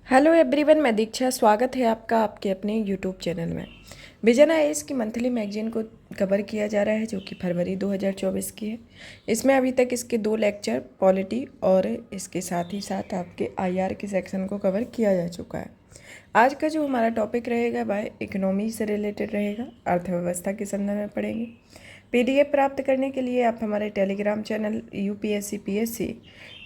Hello everyone, मैं दीक्षा। स्वागत है आपका आपके अपने यूट्यूब चैनल में। विजन आईएएस की मंथली मैगजीन को कवर किया जा रहा है, जो कि फरवरी 2024 की है। इसमें अभी तक इसके 2 लेक्चर पॉलिटी और इसके साथ ही साथ आपके आईआर के सेक्शन को कवर किया जा चुका है। आज का जो हमारा टॉपिक रहेगा वह इकोनॉमी से रिलेटेड रहेगा, अर्थव्यवस्था के संदर्भ में पढ़ेंगे। पीडीएफ प्राप्त करने के लिए आप हमारे टेलीग्राम चैनल यूपीएससी पीएससी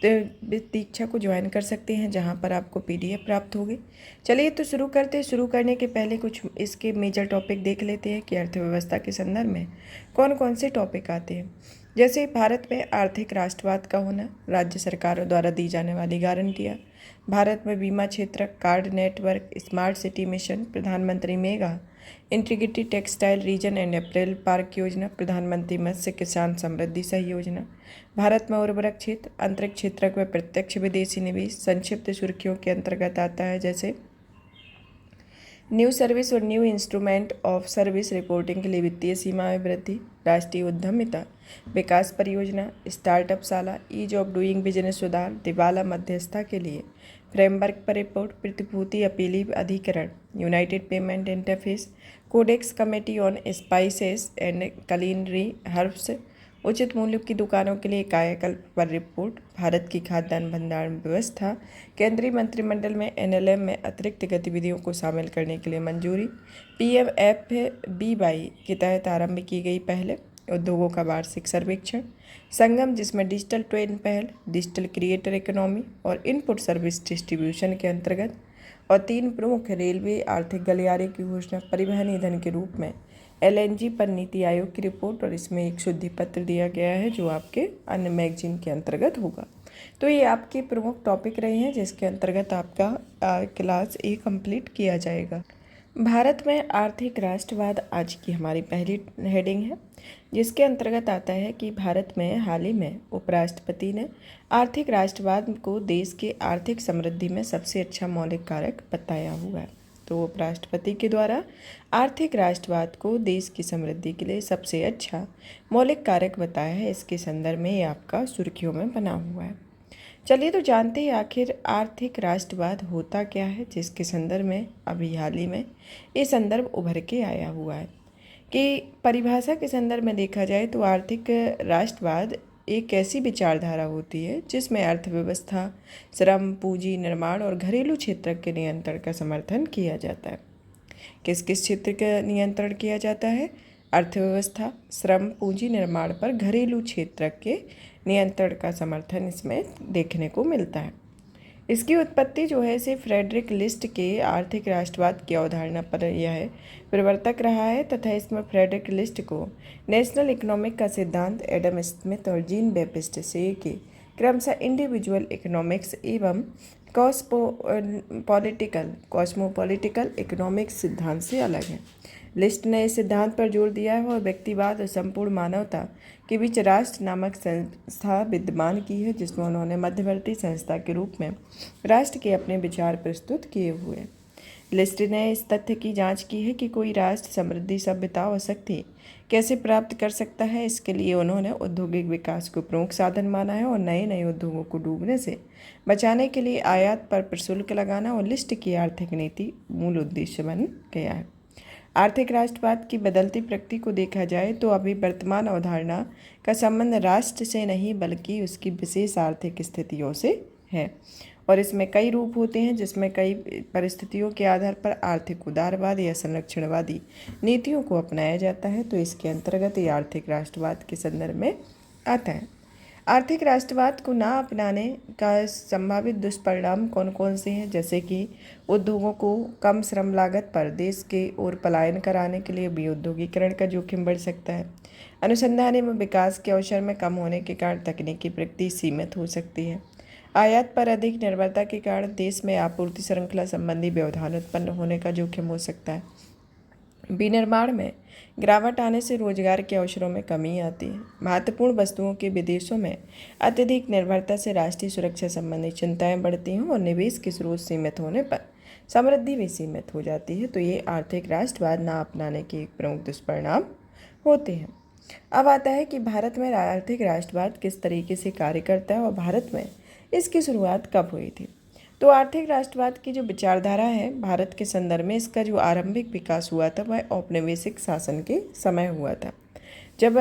दीक्षा को ज्वाइन कर सकते हैं, जहां पर आपको पीडीएफ प्राप्त होगी। चलिए तो शुरू करते हैं। शुरू करने के पहले कुछ इसके मेजर टॉपिक देख लेते हैं कि अर्थव्यवस्था के संदर्भ में कौन कौन से टॉपिक आते हैं। जैसे भारत में आर्थिक राष्ट्रवाद का होना, राज्य सरकारों द्वारा दी जाने वाली गारंटियाँ, भारत में बीमा क्षेत्र, card network, smart city mission, प्रधानमंत्री mega integrated textile region and apparel park योजना, प्रधानमंत्री मत्स्य किसान समृद्धि सह योजना, भारत में उर्वरक क्षेत्र, अंतरिक्ष क्षेत्र में प्रत्यक्ष विदेशी निवेश संक्षिप्त सुर्खियों के अंतर्गत आता है, जैसे न्यू सर्विस और new instrument of service reporting के लिए वित्तीय सीमा में वृद्धि, राष्ट्रीय उद्यमिता विकास परियोजना, स्टार्टअप शाला, ईज ऑफ डूइंग बिजनेस सुधार, दिवाला मध्यस्थता के लिए फ्रेमवर्क पर रिपोर्ट, प्रतिभूति अपीली अधिकरण, united payment interface, codex committee on spices and culinary herbs, उचित मूल्य की दुकानों के लिए कायाकल्प पर रिपोर्ट, भारत की खाद्यान्न भंडारण व्यवस्था, केंद्रीय मंत्रिमंडल में एनएलएम में अतिरिक्त गतिविधियों को शामिल करने के लिए मंजूरी, पीएमएफबीवाई के तहत आरंभ की गई पहले उद्योगों का वार्षिक सर्वेक्षण, संगम जिसमें डिजिटल ट्रेन पहल, डिजिटल क्रिएटर इकोनॉमी और इनपुट सर्विस डिस्ट्रीब्यूशन के अंतर्गत, और 3 प्रमुख रेलवे आर्थिक गलियारे की घोषणा, परिवहन ईंधन के रूप में एलएनजी पर नीति आयोग की रिपोर्ट, और इसमें एक शुद्धि पत्र दिया गया है जो आपके अन्य मैगजीन के अंतर्गत होगा। तो ये आपके प्रमुख टॉपिक रहे हैं जिसके अंतर्गत आपका क्लास ए कंप्लीट किया जाएगा। भारत में आर्थिक राष्ट्रवाद आज की हमारी पहली हेडिंग है, जिसके अंतर्गत आता है कि भारत में हाल ही में उपराष्ट्रपति ने आर्थिक राष्ट्रवाद को देश के आर्थिक समृद्धि में सबसे अच्छा मौलिक कारक बताया हुआ है। तो उपराष्ट्रपति के द्वारा आर्थिक राष्ट्रवाद को देश की समृद्धि के लिए सबसे अच्छा मौलिक कारक बताया है। इसके संदर्भ में ये आपका सुर्खियों में बना हुआ है। चलिए तो जानते हैं आखिर आर्थिक राष्ट्रवाद होता क्या है, जिसके संदर्भ में अभी हाल ही में ये संदर्भ उभर के आया हुआ है। कि परिभाषा के संदर्भ में देखा जाए तो आर्थिक राष्ट्रवाद एक ऐसी विचारधारा होती है जिसमें अर्थव्यवस्था, श्रम, पूंजी, निर्माण और घरेलू क्षेत्र के नियंत्रण का समर्थन किया जाता है। किस किस क्षेत्र का नियंत्रण किया जाता है? अर्थव्यवस्था, श्रम, पूंजी, निर्माण पर घरेलू क्षेत्र के नियंत्रण का समर्थन इसमें देखने को मिलता है। इसकी उत्पत्ति जो है इसे फ्रेडरिक लिस्ट के आर्थिक राष्ट्रवाद की अवधारणा पर यह है प्रवर्तक रहा है, तथा इसमें फ्रेडरिक लिस्ट को नेशनल इकोनॉमिक का सिद्धांत एडम स्मिथ और जीन बेपिस्ट से के क्रमशः इंडिविजुअल इकोनॉमिक्स एवं कॉस्मोपॉलिटिकल इकोनॉमिक्स सिद्धांत से अलग है। लिस्ट ने इस सिद्धांत पर जोर दिया है और व्यक्तिवाद और संपूर्ण मानवता के बीच राष्ट्र नामक संस्था विद्यमान की है, जिसमें उन्होंने मध्यवर्ती संस्था के रूप में राष्ट्र के अपने विचार प्रस्तुत किए हुए हैं। लिस्ट ने इस तथ्य की जांच की है कि कोई राष्ट्र समृद्धि, सभ्यता और शक्ति कैसे प्राप्त कर सकता है। इसके लिए उन्होंने औद्योगिक विकास को प्रमुख साधन माना है और नए नए उद्योगों को डूबने से बचाने के लिए आयात पर प्रशुल्क लगाना और लिस्ट की आर्थिक नीति मूल उद्देश्य बन गया है। आर्थिक राष्ट्रवाद की बदलती प्रकृति को देखा जाए तो अभी वर्तमान अवधारणा का संबंध राष्ट्र से नहीं बल्कि उसकी विशेष आर्थिक स्थितियों से है, और इसमें कई रूप होते हैं, जिसमें कई परिस्थितियों के आधार पर आर्थिक उदारवाद या संरक्षणवादी नीतियों को अपनाया जाता है। तो इसके अंतर्गत ये आर्थिक राष्ट्रवाद के संदर्भ में आता है। आर्थिक राष्ट्रवाद को ना अपनाने का संभावित दुष्परिणाम कौन कौन से हैं, जैसे कि उद्योगों को कम श्रम लागत पर देश के ओर पलायन कराने के लिए भी औद्योगिकरण का जोखिम बढ़ सकता है। अनुसंधान एवं विकास के अवसर में कम होने के कारण तकनीकी प्रगति सीमित हो सकती है। आयात पर अधिक निर्भरता के कारण देश में आपूर्ति श्रृंखला संबंधी व्यवधान उत्पन्न होने का जोखिम हो सकता है। विनिर्माण में गिरावट आने से रोजगार के अवसरों में कमी आती है। महत्वपूर्ण वस्तुओं के विदेशों में अत्यधिक निर्भरता से राष्ट्रीय सुरक्षा संबंधी चिंताएं बढ़ती हैं और निवेश के स्रोत सीमित होने पर समृद्धि भी सीमित हो जाती है। तो ये आर्थिक राष्ट्रवाद ना अपनाने के एक प्रमुख दुष्परिणाम होते हैं। अब आता है कि भारत में आर्थिक राष्ट्रवाद किस तरीके से कार्य करता है और भारत में इसकी शुरुआत कब हुई थी। तो आर्थिक राष्ट्रवाद की जो विचारधारा है भारत के संदर्भ में, इसका जो आरंभिक विकास हुआ था वह औपनिवेशिक शासन के समय हुआ था, जब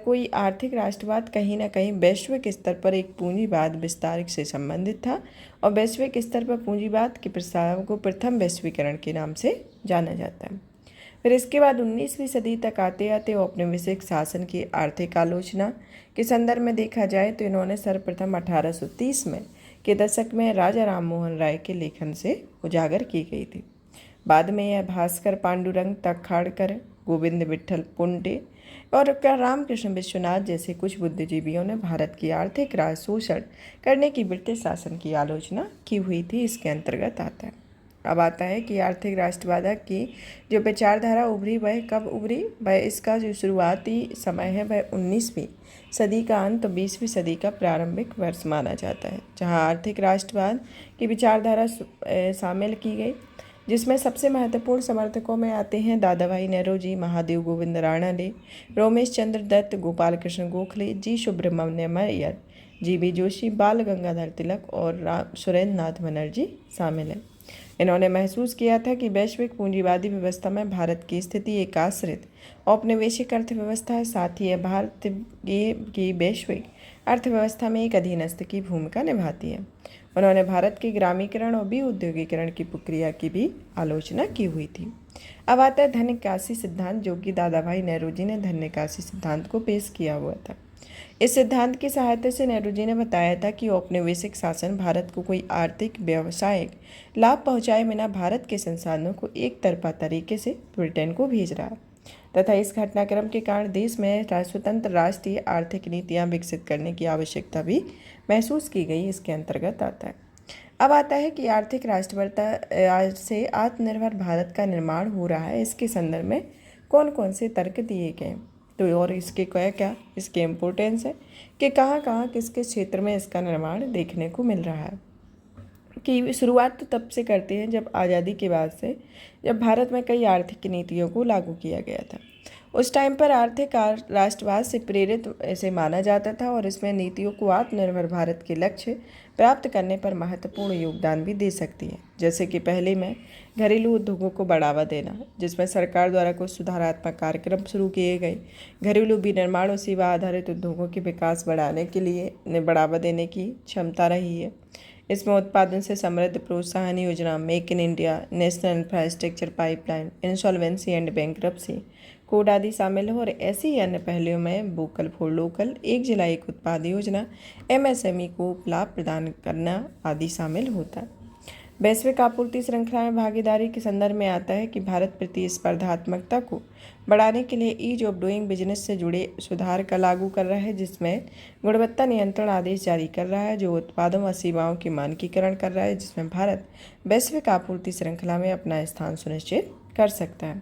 कोई आर्थिक राष्ट्रवाद कहीं ना कहीं वैश्विक स्तर पर एक पूंजीवाद विस्तार से संबंधित था और वैश्विक स्तर पर पूंजीवाद के प्रस्ताव को प्रथम वैश्वीकरण के नाम से जाना जाता है। फिर इसके बाद 19वीं सदी तक आते आते औपनिवेशिक शासन की आर्थिक आलोचना के संदर्भ में देखा जाए तो इन्होंने सर्वप्रथम 1830 में के दशक में राजा राम मोहन राय के लेखन से उजागर की गई थी। बाद में यह भास्कर पांडुरंग तखाड़कर, गोविंद विठल पुंडे और रामकृष्ण विश्वनाथ जैसे कुछ बुद्धिजीवियों ने भारत की आर्थिक राज शोषण करने की ब्रिटिश शासन की आलोचना की हुई थी, इसके अंतर्गत आता है। अब आता है कि आर्थिक राष्ट्रवाद की जो विचारधारा उभरी वह कब उभरी, वह इसका जो शुरुआती समय है वह 19वीं सदी का अंत, 20वीं सदी का प्रारंभिक वर्ष माना जाता है, जहां आर्थिक राष्ट्रवाद की विचारधारा शामिल की गई, जिसमें सबसे महत्वपूर्ण समर्थकों में आते हैं दादा भाई नेहरू जी, महादेव गोविंद राणाडे, रोमेश चंद्र दत्त, गोपाल कृष्ण गोखले, जी सुब्रमण्यम अय्यर, जी.बी. जोशी, बाल गंगाधर तिलक और सुरेंद्र नाथ बनर्जी शामिल हैं। इन्होंने महसूस किया था कि वैश्विक पूंजीवादी व्यवस्था में भारत की स्थिति एक आश्रित औपनिवेशिक अर्थव्यवस्था है, साथ ही यह भारत की वैश्विक अर्थव्यवस्था में एक अधीनस्थ की भूमिका निभाती है। उन्होंने भारत के ग्रामीकरण और विउद्योगीकरण की प्रक्रिया की भी आलोचना की हुई थी। अब आता है धन निकासी सिद्धांत, जो कि दादा भाई नेहरू जी ने धन निकासी सिद्धांत को पेश किया हुआ था। इस सिद्धांत की सहायता से नेहरू जी ने बताया था कि औपनिवेशिक शासन भारत को कोई आर्थिक व्यावसायिक लाभ पहुंचाए बिना भारत के संसाधनों को एक तरफा तरीके से ब्रिटेन को भेज रहा है तथा इस घटनाक्रम के कारण देश में स्वतंत्र राष्ट्रीय आर्थिक नीतियां विकसित करने की आवश्यकता भी महसूस की गई, इसके अंतर्गत आता है। अब आता है कि आर्थिक राष्ट्रवाद से आत्मनिर्भर भारत का निर्माण हो रहा है, इसके संदर्भ में कौन कौन से तर्क दिए गए तो और इसके क्या क्या इसके इम्पोर्टेंस है कि कहाँ कहाँ किस किस क्षेत्र में इसका निर्माण देखने को मिल रहा है। कि शुरुआत तो तब से करते हैं जब आज़ादी के बाद से जब भारत में कई आर्थिक नीतियों को लागू किया गया था। उस टाइम पर आर्थिक राष्ट्रवाद से प्रेरित ऐसे माना जाता था और इसमें नीतियों को आत्मनिर्भर भारत के लक्ष्य प्राप्त करने पर महत्वपूर्ण योगदान भी दे सकती है। जैसे कि पहले में घरेलू उद्योगों को बढ़ावा देना, जिसमें सरकार द्वारा कुछ सुधारात्मक कार्यक्रम शुरू किए गए। घरेलू विनिर्माण और सेवा आधारित उद्योगों के विकास बढ़ाने के लिए बढ़ावा देने की क्षमता रही है। इसमें उत्पादन से समृद्ध प्रोत्साहन योजना, make in India, national infrastructure pipeline, insolvency and bankruptcy code आदि शामिल है और ऐसी ही अन्य पहलुओं में वोकल फॉर लोकल, एक जिला एक उत्पाद योजना, एमएसएमई को लाभ प्रदान करना आदि शामिल होता है। वैश्विक आपूर्ति श्रृंखला में भागीदारी के संदर्भ में आता है कि भारत प्रतिस्पर्धात्मकता को बढ़ाने के लिए ईज ऑफ डूइंग बिजनेस से जुड़े सुधार का लागू कर रहा है, जिसमें गुणवत्ता नियंत्रण आदेश जारी कर रहा है, जो उत्पादों व सेवाओं के मानकीकरण कर रहा है, जिसमें भारत वैश्विक आपूर्ति श्रृंखला में अपना स्थान सुनिश्चित कर सकता है।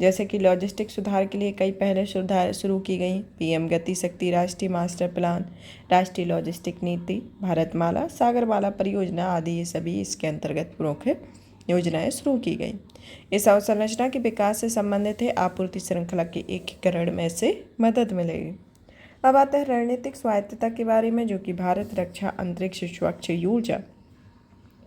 जैसे कि लॉजिस्टिक सुधार के लिए कई पहले सुधार शुरू की गई, पीएम गति शक्ति राष्ट्रीय मास्टर प्लान, राष्ट्रीय लॉजिस्टिक नीति, भारतमाला, सागरमाला परियोजना आदि ये सभी इसके अंतर्गत प्रमुख योजनाएं शुरू की गई। इस अवसंरचना के विकास से संबंधित है आपूर्ति श्रृंखला के एकीकरण में से मदद मिलेगी। अब आता है रणनीतिक स्वायत्तता के बारे में, जो कि भारत रक्षा, अंतरिक्ष, स्वच्छ ऊर्जा,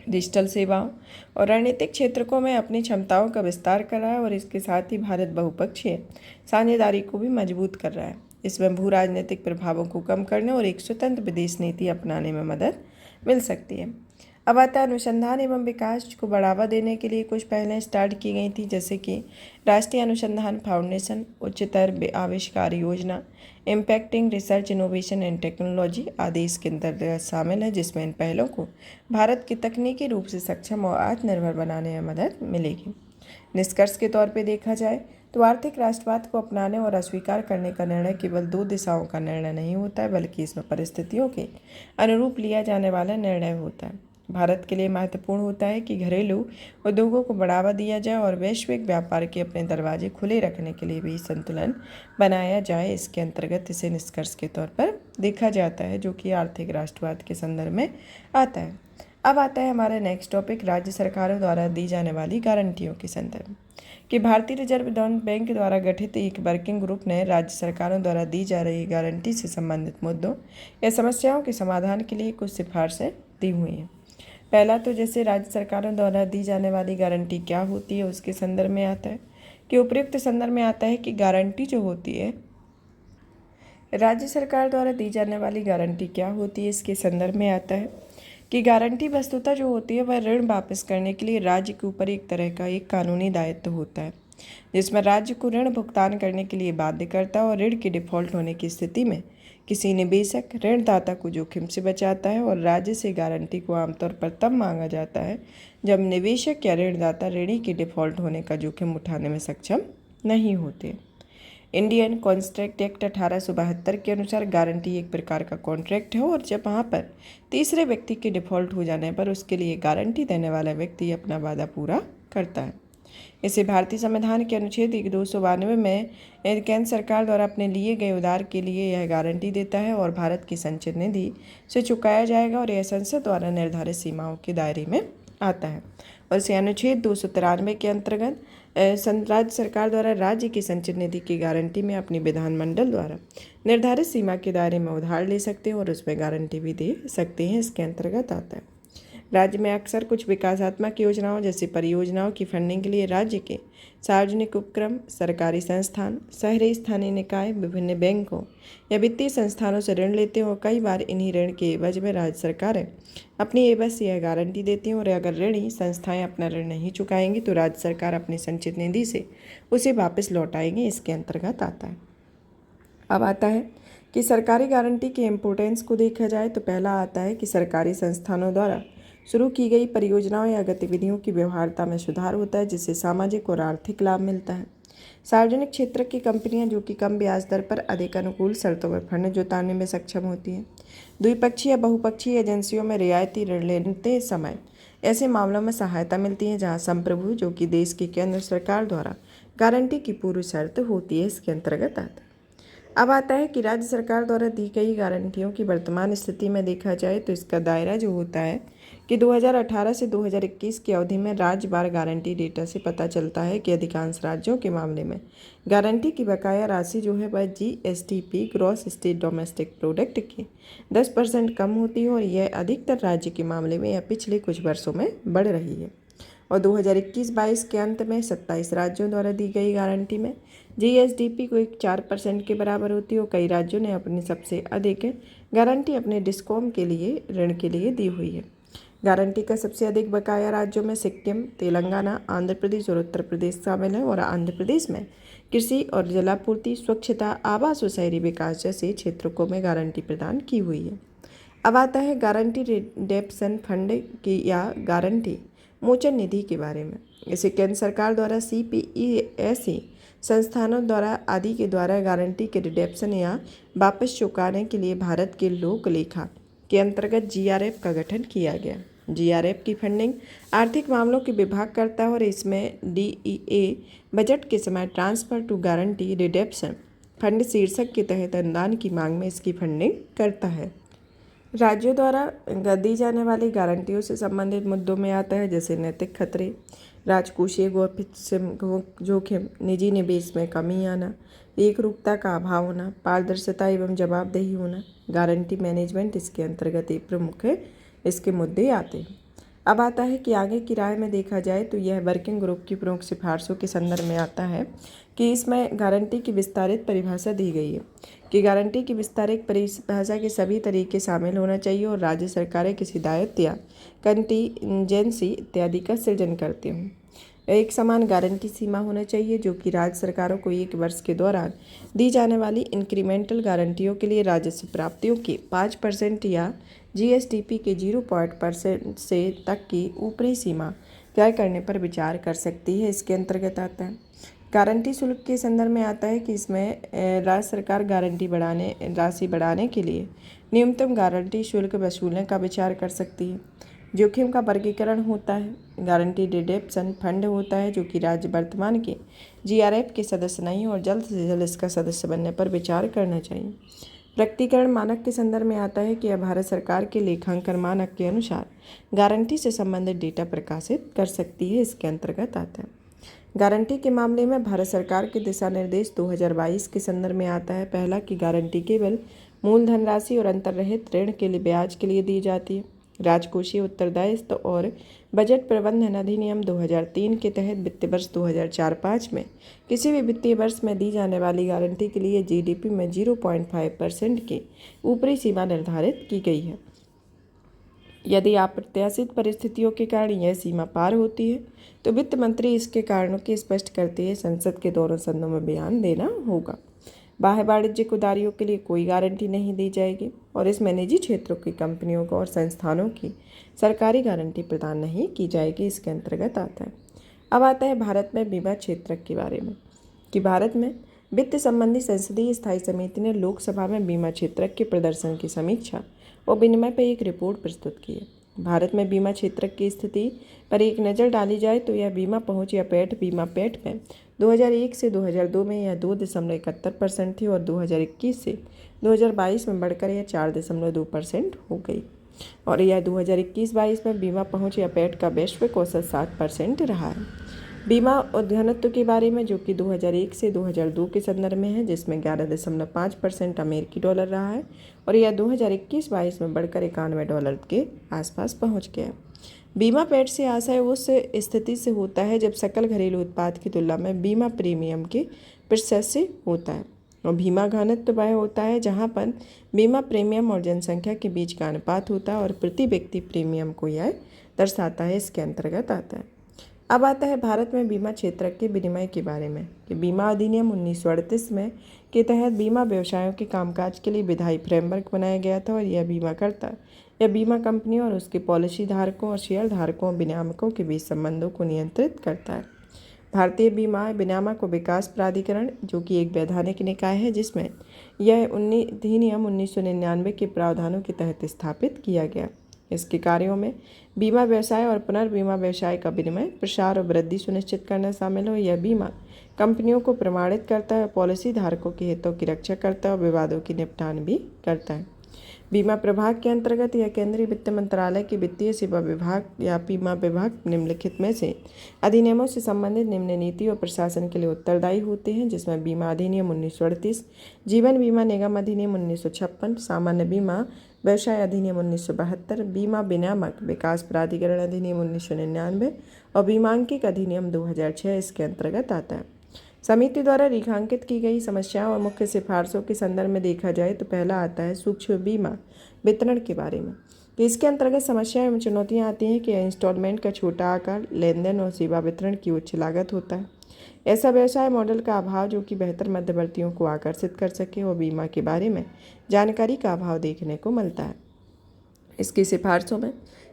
डिजिटल सेवाओं और रणनीतिक क्षेत्रों में अपनी क्षमताओं का विस्तार कर रहा है और इसके साथ ही भारत बहुपक्षीय साझेदारी को भी मजबूत कर रहा है। इसमें भू राजनीतिक प्रभावों को कम करने और एक स्वतंत्र विदेश नीति अपनाने में मदद मिल सकती है। अब आता है अनुसंधान एवं विकास को बढ़ावा देने के लिए कुछ पहलें स्टार्ट की गई थी, जैसे कि राष्ट्रीय अनुसंधान फाउंडेशन, उच्चतर आविष्कार योजना, impacting research innovation and technology आदि इसके अंतर्गत शामिल है, जिसमें इन पहलों को भारत की तकनीकी रूप से सक्षम और आत्मनिर्भर बनाने में मदद मिलेगी। निष्कर्ष के तौर पर देखा जाए तो आर्थिक राष्ट्रवाद को अपनाने और अस्वीकार करने का निर्णय केवल दो दिशाओं का निर्णय नहीं होता है, बल्कि इसमें परिस्थितियों के अनुरूप लिया जाने वाला निर्णय होता है। भारत के लिए महत्वपूर्ण होता है कि घरेलू उद्योगों को बढ़ावा दिया जाए और वैश्विक व्यापार के अपने दरवाजे खुले रखने के लिए भी संतुलन बनाया जाए। इसके अंतर्गत इसे निष्कर्ष के तौर पर देखा जाता है, जो कि आर्थिक राष्ट्रवाद के संदर्भ में आता है। अब आता है हमारा नेक्स्ट टॉपिक, राज्य सरकारों द्वारा दी जाने वाली गारंटियों के संदर्भ कि भारतीय रिजर्व बैंक द्वारा गठित एक वर्किंग ग्रुप ने राज्य सरकारों द्वारा दी जा रही गारंटी से संबंधित मुद्दों या समस्याओं के समाधान के लिए कुछ सिफारिशें दी हुई हैं। पहला तो जैसे राज्य सरकारों द्वारा दी जाने वाली गारंटी क्या होती है उसके संदर्भ में आता है कि उपयुक्त संदर्भ में आता है कि गारंटी जो होती है राज्य सरकार द्वारा दी जाने वाली गारंटी क्या होती है इसके संदर्भ में आता है कि गारंटी वस्तुतः जो होती है वह ऋण वापस करने के लिए राज्य के ऊपर एक तरह का एक कानूनी दायित्व होता है जिसमें राज्य को ऋण भुगतान करने के लिए बाध्य करता है और ऋण के डिफॉल्ट होने की स्थिति में किसी निवेशक ऋणदाता को जोखिम से बचाता है। और राज्य से गारंटी को आमतौर पर तब मांगा जाता है जब निवेशक या ऋणदाता ऋणी के डिफॉल्ट होने का जोखिम उठाने में सक्षम नहीं होते। इंडियन कॉन्ट्रैक्ट एक्ट 1872 के अनुसार गारंटी एक प्रकार का कॉन्ट्रैक्ट है और जब वहाँ पर तीसरे व्यक्ति के डिफॉल्ट हो जाने पर उसके लिए गारंटी देने वाला व्यक्ति अपना वादा पूरा करता है। इसे भारतीय संविधान के अनुच्छेद 292 में केंद्र सरकार द्वारा अपने लिए गए उधार के लिए यह गारंटी देता है और भारत की संचित निधि से चुकाया जाएगा और यह संसद द्वारा निर्धारित सीमाओं के दायरे में आता है। और इसे अनुच्छेद 293 के अंतर्गत राज्य सरकार द्वारा राज्य की संचित निधि की गारंटी में अपनी विधानमंडल द्वारा निर्धारित सीमा के दायरे में उधार ले सकते हैं और उसमें गारंटी भी दे सकते हैं, इसके अंतर्गत आता है। राज्य में अक्सर कुछ विकासात्मक योजनाओं जैसे परियोजनाओं की फंडिंग के लिए राज्य के सार्वजनिक उपक्रम, सरकारी संस्थान, शहरी स्थानीय निकाय, विभिन्न बैंकों या वित्तीय संस्थानों से ऋण लेते हैं और कई बार इन्हीं ऋण के एवज में राज्य सरकारें अपनी एवज से यह गारंटी देती हैं और अगर ऋणी संस्थाएं अपना ऋण नहीं चुकाएंगी तो राज्य सरकार अपनी संचित निधि से उसे वापस लौटाएंगे, इसके अंतर्गत आता है। अब आता है कि सरकारी गारंटी के इम्पोर्टेंस को देखा जाए तो पहला आता है कि सरकारी संस्थानों द्वारा शुरू की गई परियोजनाओं या गतिविधियों की व्यवहार्यता में सुधार होता है जिससे सामाजिक और आर्थिक लाभ मिलता है। सार्वजनिक क्षेत्र की कंपनियां जो कि कम ब्याज दर पर अधिक अनुकूल शर्तों में फंड जुटाने में सक्षम होती हैं। द्विपक्षीय या बहुपक्षीय एजेंसियों में रियायती ऋण लेते समय ऐसे मामलों में सहायता मिलती है जहां संप्रभु जो कि देश की केंद्र सरकार द्वारा गारंटी की पूर्व शर्त होती है, इसके अंतर्गत आता है। अब आता है कि राज्य सरकार द्वारा दी गई गारंटियों की वर्तमान स्थिति में देखा जाए तो इसका दायरा जो होता है कि 2018 से 2021 की अवधि में राज्य वार गारंटी डेटा से पता चलता है कि अधिकांश राज्यों के मामले में गारंटी की बकाया राशि जो है वह GSDP gross state domestic product के 10% कम होती है और यह अधिकतर राज्य के मामले में यह पिछले कुछ वर्षों में बढ़ रही है। और 2021-22 के अंत में 27 राज्यों द्वारा दी गई गारंटी में GSDP को 4% के बराबर होती है और कई राज्यों ने अपनी सबसे अधिक गारंटी अपने डिस्कॉम के लिए ऋण के लिए दी हुई है। गारंटी का सबसे अधिक बकाया राज्यों में सिक्किम, तेलंगाना, आंध्र प्रदेश और उत्तर प्रदेश शामिल है और आंध्र प्रदेश में कृषि और जलापूर्ति, स्वच्छता, आवास और शहरी विकास जैसे क्षेत्रों में गारंटी प्रदान की हुई है। अब आता है गारंटी रिडेम्पशन फंड की या गारंटी मोचन निधि के बारे में। इसे केंद्र सरकार द्वारा CPESE संस्थानों द्वारा आदि के द्वारा गारंटी के रिडेम्पशन या वापस चुकाने के लिए भारत के लोक लेखा के अंतर्गत GRF का गठन किया गया। GRF की फंडिंग आर्थिक मामलों के विभाग करता है और इसमें DEA बजट के समय transfer to guarantee redemption fund शीर्षक के तहत अनुदान की मांग में इसकी फंडिंग करता है। राज्यों द्वारा दी जाने वाली गारंटियों से संबंधित मुद्दों में आता है जैसे नैतिक खतरे, राजकोषीय जोखिम, निजी निवेश में कमी आना, एकरूपता का अभाव होना, पारदर्शिता एवं जवाबदेही होना, गारंटी मैनेजमेंट इसके अंतर्गत एक प्रमुख इसके मुद्दे आते हैं। अब आता है कि आगे की राय में देखा जाए तो यह वर्किंग ग्रुप की प्रमुख सिफारिशों के संदर्भ में आता है कि इसमें गारंटी की विस्तारित परिभाषा दी गई है कि गारंटी की विस्तारित परिभाषा के सभी तरीके शामिल होना चाहिए और राज्य सरकारें किसी दायित्व या कंटीजेंसी इत्यादि का सृजन करती हों। एक समान गारंटी सीमा होना चाहिए जो कि राज्य सरकारों को एक वर्ष के दौरान दी जाने वाली इंक्रीमेंटल गारंटियों के लिए राजस्व प्राप्तियों के 5% या GSDP के 0% से तक की ऊपरी सीमा तय करने पर विचार कर सकती है, इसके अंतर्गत आता है। गारंटी शुल्क के संदर्भ में आता है कि इसमें राज्य सरकार गारंटी राशि बढ़ाने के लिए न्यूनतम गारंटी शुल्क वसूलने का विचार कर सकती है। जोखिम का वर्गीकरण होता है। गारंटी रिडेम्पशन फंड होता है जो कि राज्य वर्तमान के GRF के सदस्य नहीं और जल्द से जल्द इसका सदस्य बनने पर विचार करना चाहिए। प्रकटीकरण मानक के संदर्भ में आता है कि यह भारत सरकार के लेखांकन मानक के अनुसार गारंटी से संबंधित डेटा प्रकाशित कर सकती है, इसके अंतर्गत आता है। गारंटी के मामले में भारत सरकार के दिशा निर्देश 2022 के संदर्भ में आता है। पहला कि गारंटी केवल मूलधन राशि और अंतर्निहित ऋण के लिए ब्याज के लिए दी जाती है। राजकोषीय उत्तरदायित्व और बजट प्रबंधन अधिनियम 2003 के तहत वित्तीय वर्ष 2004-05 में किसी भी वित्तीय वर्ष में दी जाने वाली गारंटी के लिए जीडीपी में 0.5% की ऊपरी सीमा निर्धारित की गई है। यदि अप्रत्याशित परिस्थितियों के कारण यह सीमा पार होती है तो वित्त मंत्री इसके कारणों की स्पष्ट करते हुए संसद के दोनों सदनों में बयान देना होगा। बाह्य वाणिज्यिक उधारियों के लिए कोई गारंटी नहीं दी जाएगी और इसमें निजी क्षेत्रों की कंपनियों को और संस्थानों की सरकारी गारंटी प्रदान नहीं की जाएगी, इसके अंतर्गत आता है। अब आता है भारत में बीमा क्षेत्र के बारे में कि भारत में वित्त संबंधी संसदीय स्थायी समिति ने लोकसभा में बीमा क्षेत्र के प्रदर्शन की समीक्षा और विनिमय पर एक रिपोर्ट प्रस्तुत की है। भारत में बीमा क्षेत्र की स्थिति पर एक नज़र डाली जाए तो यह बीमा पहुंच या पैठ बीमा पैठ में 2001 से 2002 में यह 2.71% थी और 2021 से 2022 में बढ़कर यह 4.2% हो गई और यह 2021-22 में बीमा पहुंच या पैठ का वैश्विक औसत 7% रहा है। बीमा घनत्व के बारे में जो कि 2001 से 2002 के संदर्भ में है, जिसमें 11.5% अमेरिकी डॉलर रहा है और यह 2021-22 में बढ़कर $91 के आसपास पहुंच गया। बीमा पैठ से आशय उस स्थिति से होता है जब सकल घरेलू उत्पाद की तुलना में बीमा प्रीमियम के प्रतिशत से होता है और बीमा घनत्व वह होता है जहां पर बीमा प्रीमियम और जनसंख्या के बीच का अनुपात होता है और प्रति व्यक्ति प्रीमियम को यह दर्शाता है, इसके अंतर्गत आता है। अब आता है भारत में बीमा क्षेत्र के विनिमय के बारे में कि बीमा अधिनियम 1938 में के तहत बीमा व्यवसायों के कामकाज के लिए विधायी फ्रेमवर्क बनाया गया था और यह बीमाकर्ता या बीमा कंपनियों और उसके पॉलिसी धारकों और शेयर धारकों और विनियामकों के बीच संबंधों को नियंत्रित करता है। भारतीय बीमा विनियामक और विकास प्राधिकरण जो कि एक वैधानिक निकाय है जिसमें यह अधिनियम 1999 के प्रावधानों के तहत स्थापित किया गया। इसके कार्यों में बीमा व्यवसाय और पुनर्बीमा व्यवसाय का विनिमय, प्रसार और वृद्धि सुनिश्चित करना शामिल हो। यह बीमा कंपनियों को प्रमाणित करता है, पॉलिसी धारकों के हितों की रक्षा करता है और विवादों की निपटान भी करता है। बीमा प्रभाग के अंतर्गत यह केंद्रीय वित्त मंत्रालय के वित्तीय सेवा विभाग या बीमा विभाग निम्नलिखित में से अधिनियमों से संबंधित निम्न नीति और प्रशासन के लिए उत्तरदायी होते हैं, जिसमें बीमा अधिनियम 1938, जीवन बीमा निगम अधिनियम 1956, सामान्य बीमा व्यवसाय अधिनियम 1972, बीमा विनियामक विकास प्राधिकरण अधिनियम 1999 और बीमांकित अधिनियम 2006 इसके अंतर्गत आता है। समिति द्वारा रेखांकित की गई समस्याओं और मुख्य सिफारिशों के संदर्भ में देखा जाए तो पहला आता है सूक्ष्म बीमा वितरण के बारे में। तो इसके अंतर्गत समस्याएं एवं चुनौतियां आती हैं कि इंस्टॉलमेंट का छोटा आकार, लेनदेन और सेवा वितरण की उच्च लागत होता है। ऐसा व्यवसाय मॉडल का अभाव जो कि बेहतर मध्यवर्तियों को आकर्षित कर सके और बीमा के बारे में जानकारी का अभाव देखने को मिलता है। इसकी सिफारिशों में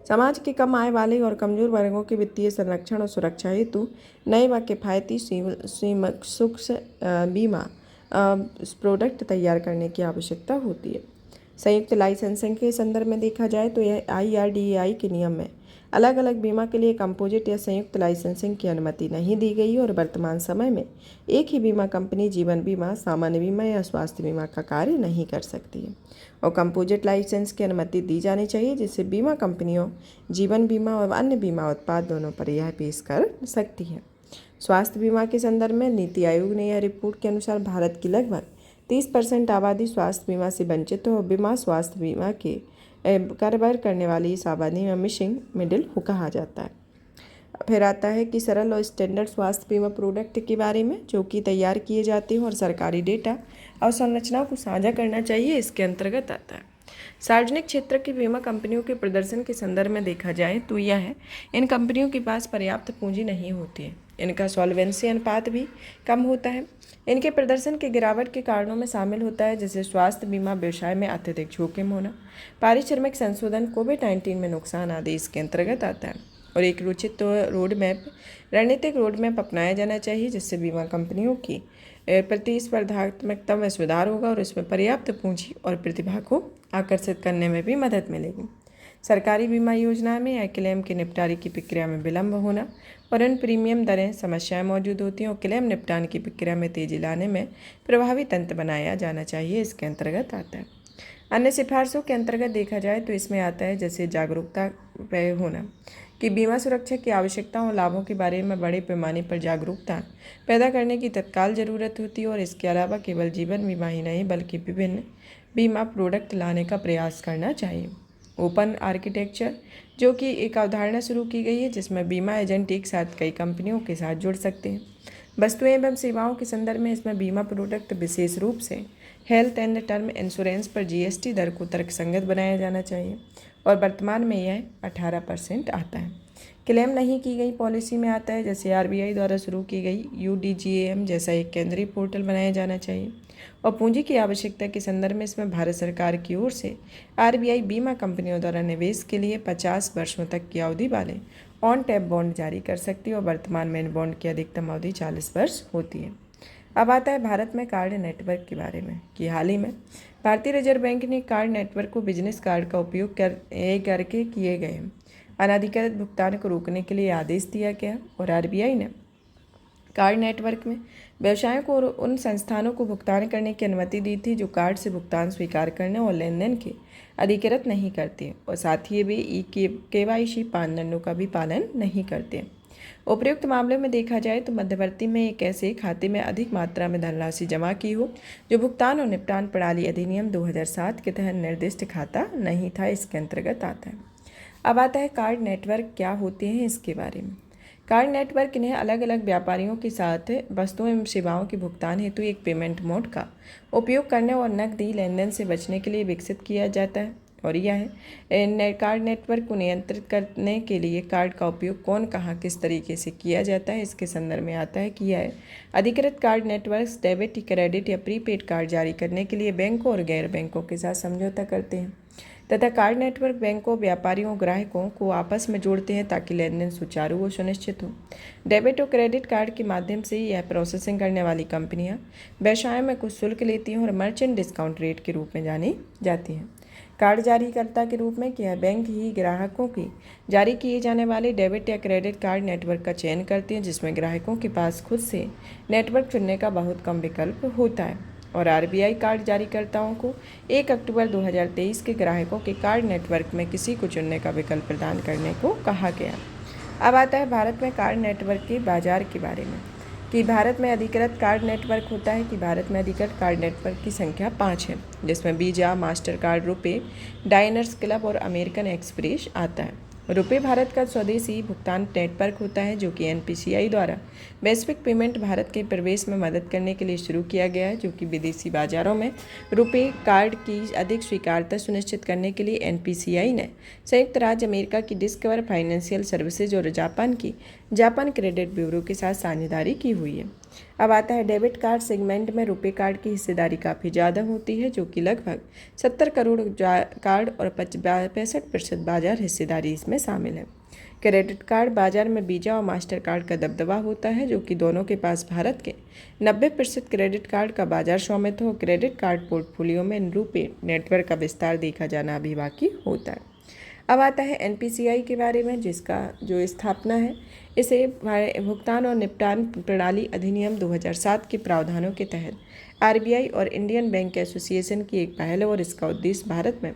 समाज के कम आय वाले और कमजोर वर्गों के वित्तीय संरक्षण और सुरक्षा हेतु नए व किफ़ायती सूक्ष्म बीमा प्रोडक्ट तैयार करने की आवश्यकता होती है। संयुक्त लाइसेंसिंग के संदर्भ में देखा जाए तो यह IRDAI के नियम में अलग अलग बीमा के लिए कंपोजिट या संयुक्त लाइसेंसिंग की अनुमति नहीं दी गई और वर्तमान समय में एक ही बीमा कंपनी जीवन बीमा, सामान्य बीमा या स्वास्थ्य बीमा का कार्य नहीं कर सकती है और कंपोजिट लाइसेंस की अनुमति दी जानी चाहिए, जिससे बीमा कंपनियों जीवन बीमा और अन्य बीमा उत्पाद दोनों पर यह पेश कर सकती है। स्वास्थ्य बीमा के संदर्भ में नीति आयोग ने यह रिपोर्ट के अनुसार भारत की लगभग 30% आबादी स्वास्थ्य बीमा से वंचित है और बीमा स्वास्थ्य बीमा के कारोबार करने वाली इस आबादी में मिसिंग मिडिल को कहा जाता है। फिर आता है कि सरल और स्टैंडर्ड स्वास्थ्य बीमा प्रोडक्ट के बारे में जो कि तैयार किए जाते हैं और सरकारी डेटा और संरचनाओं को साझा करना चाहिए, इसके अंतर्गत आता है। सार्वजनिक क्षेत्र की बीमा कंपनियों के प्रदर्शन के संदर्भ में देखा जाए तो यह है इन कंपनियों के पास पर्याप्त पूंजी नहीं होती है, इनका सॉल्वेंसी अनुपात भी कम होता है। इनके प्रदर्शन के गिरावट के कारणों में शामिल होता है जैसे स्वास्थ्य बीमा व्यवसाय में अत्यधिक जोखिम होना, पारिश्रमिक संशोधन, कोविड-19 में नुकसान आदि इसके अंतर्गत आता है और एक उचित रणनीतिक रोड मैप अपनाया जाना चाहिए जिससे बीमा कंपनियों की प्रतिस्पर्धात्मकता में सुधार होगा और इसमें पर्याप्त पूंजी और प्रतिभा को आकर्षित करने में भी मदद मिलेगी। सरकारी बीमा योजना में या क्लेम के निपटारे की प्रक्रिया में विलंब होना और इन प्रीमियम दरें समस्याएं मौजूद होती हैं और क्लेम निपटान की प्रक्रिया में तेजी लाने में प्रभावी तंत्र बनाया जाना चाहिए, इसके अंतर्गत आता है। अन्य सिफारिशों के अंतर्गत देखा जाए तो इसमें आता है जैसे जागरूकता होना कि बीमा सुरक्षा की आवश्यकताओं और लाभों के बारे में बड़े पैमाने पर जागरूकता पैदा करने की तत्काल ज़रूरत होती है और इसके अलावा केवल जीवन बीमा ही नहीं बल्कि विभिन्न बीमा प्रोडक्ट लाने का प्रयास करना चाहिए। ओपन आर्किटेक्चर, जो कि एक अवधारणा शुरू की गई है जिसमें बीमा एजेंट एक साथ कई कंपनियों के साथ जुड़ सकते हैं। वस्तुएं एवं सेवाओं के संदर्भ में इसमें बीमा प्रोडक्ट विशेष रूप से हेल्थ एंड टर्म इंश्योरेंस पर जीएसटी दर को तर्कसंगत बनाया जाना चाहिए और वर्तमान में यह 18% आता है। क्लेम नहीं की गई पॉलिसी में आता है जैसे आरबीआई द्वारा शुरू की गई यूडीजीएएम जैसा एक केंद्रीय पोर्टल बनाया जाना चाहिए। और पूंजी की आवश्यकता के संदर्भ में इसमें भारत सरकार की ओर से आरबीआई बीमा कंपनियों द्वारा निवेश के लिए 50 वर्षों तक की अवधि वाले ऑन टैप बॉन्ड जारी कर सकती है और वर्तमान में इन बॉन्ड की अधिकतम अवधि 40 वर्ष होती है। अब आता है भारत में कार्ड नेटवर्क के बारे में कि हाल ही में भारतीय रिजर्व बैंक ने कार्ड नेटवर्क को बिजनेस कार्ड का उपयोग करके किए गए अनधिकृत भुगतान को रोकने के लिए आदेश दिया गया और आरबीआई ने कार्ड नेटवर्क में व्यवसायों को और उन संस्थानों को भुगतान करने की अनुमति दी थी जो कार्ड से भुगतान स्वीकार करने और लेन देन के अधिकृत नहीं करते और साथ ही वे केवाईसी मानदंडों का भी पालन नहीं करते। उपयुक्त मामले में देखा जाए तो मध्यवर्ती में एक ऐसे खाते में अधिक मात्रा में धनराशि जमा की हो जो भुगतान और निपटान प्रणाली अधिनियम 2007 के तहत निर्दिष्ट खाता नहीं था, इसके अंतर्गत आता है। अब आता है कार्ड नेटवर्क क्या होते हैं इसके बारे में। कार्ड नेटवर्क इन्हें अलग अलग व्यापारियों के साथ वस्तुओं एवं सेवाओं के भुगतान हेतु एक पेमेंट मोड का उपयोग करने और नकदी लेन देन से बचने के लिए विकसित किया जाता है और यह है कार्ड नेटवर्क को नियंत्रित करने के लिए कार्ड का उपयोग कौन कहाँ किस तरीके से किया जाता है इसके संदर्भ में आता है कि यह अधिकृत कार्ड नेटवर्क डेबिट क्रेडिट या प्रीपेड कार्ड जारी करने के लिए बैंकों और गैर बैंकों के साथ समझौता करते हैं तथा कार्ड नेटवर्क बैंकों व्यापारियों और ग्राहकों को आपस में जोड़ते हैं ताकि लेन देन सुचारू व सुनिश्चित हो। डेबिट और क्रेडिट कार्ड के माध्यम से यह प्रोसेसिंग करने वाली कंपनियां व्यवसाय में कुछ शुल्क लेती हैं और मर्चेंट डिस्काउंट रेट के रूप में जानी जाती हैं। कार्ड जारीकर्ता के रूप में क्या बैंक ही ग्राहकों की जारी किए जाने वाले डेबिट या क्रेडिट कार्ड नेटवर्क का चयन करते हैं जिसमें ग्राहकों के पास खुद से नेटवर्क चुनने का बहुत कम विकल्प होता है और आरबीआई कार्ड जारीकर्ताओं को 1 अक्टूबर 2023 के ग्राहकों के कार्ड नेटवर्क में किसी को चुनने का विकल्प प्रदान करने को कहा गया। अब आता है भारत में कार्ड नेटवर्क के बाजार के बारे में कि भारत में अधिकृत कार्ड नेटवर्क होता है कि भारत में अधिकृत कार्ड नेटवर्क की संख्या 5 है जिसमें visa, master card, RuPay, diners club और अमेरिकन एक्सप्रेस आता है। रुपे भारत का स्वदेशी भुगतान नेटवर्क होता है जो कि एनपीसीआई द्वारा वैश्विक पेमेंट भारत के प्रवेश में मदद करने के लिए शुरू किया गया है जो कि विदेशी बाजारों में रुपे कार्ड की अधिक स्वीकार्यता सुनिश्चित करने के लिए एनपीसीआई ने संयुक्त राज्य अमेरिका की डिस्कवर फाइनेंशियल सर्विसेज और जापान क्रेडिट ब्यूरो के साथ साझेदारी की हुई है। अब आता है डेबिट कार्ड सेगमेंट में रुपे कार्ड की हिस्सेदारी काफ़ी ज़्यादा होती है जो कि लगभग 70 करोड़ कार्ड और 65% बाजार हिस्सेदारी इसमें शामिल है। क्रेडिट कार्ड बाजार में वीजा और मास्टर कार्ड का दबदबा होता है जो कि दोनों के पास भारत के 90% क्रेडिट कार्ड का बाजार स्वामित्व हो। क्रेडिट कार्ड पोर्टफोलियो में रुपे नेटवर्क का विस्तार देखा जाना अभी बाकी होता है। अब आता है एनपीसीआई के बारे में जिसका जो स्थापना है इसे भुगतान और निपटान प्रणाली अधिनियम 2007 के प्रावधानों के तहत आरबीआई और इंडियन बैंक एसोसिएशन की एक पहल है और इसका उद्देश्य भारत में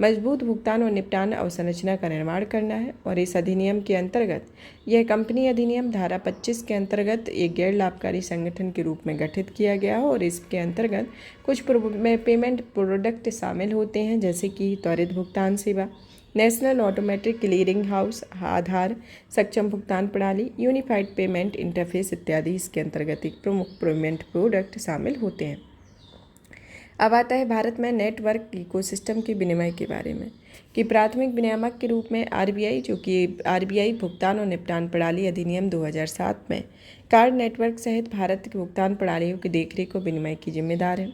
मजबूत भुगतान और निपटान अवसंरचना का निर्माण करना है और इस अधिनियम के अंतर्गत यह कंपनी अधिनियम धारा 25 के अंतर्गत एक गैर लाभकारी संगठन के रूप में गठित किया गया है और इसके अंतर्गत कुछ पेमेंट प्रोडक्ट शामिल होते हैं जैसे कि त्वरित भुगतान सेवा, नेशनल ऑटोमेटिक क्लियरिंग हाउस, आधार सक्षम भुगतान प्रणाली, यूनिफाइड पेमेंट इंटरफेस इत्यादि इसके अंतर्गत एक प्रमुख पेमेंट प्रोडक्ट शामिल होते हैं। अब आता है भारत में नेटवर्क इकोसिस्टम के विनिमय के बारे में कि प्राथमिक विनियामक के रूप में आरबीआई जो कि आरबीआई भुगतान और निपटान प्रणाली अधिनियम 2007 में कार्ड नेटवर्क सहित भारत की भुगतान प्रणालियों की देखरेख और विनिमय की जिम्मेदार है।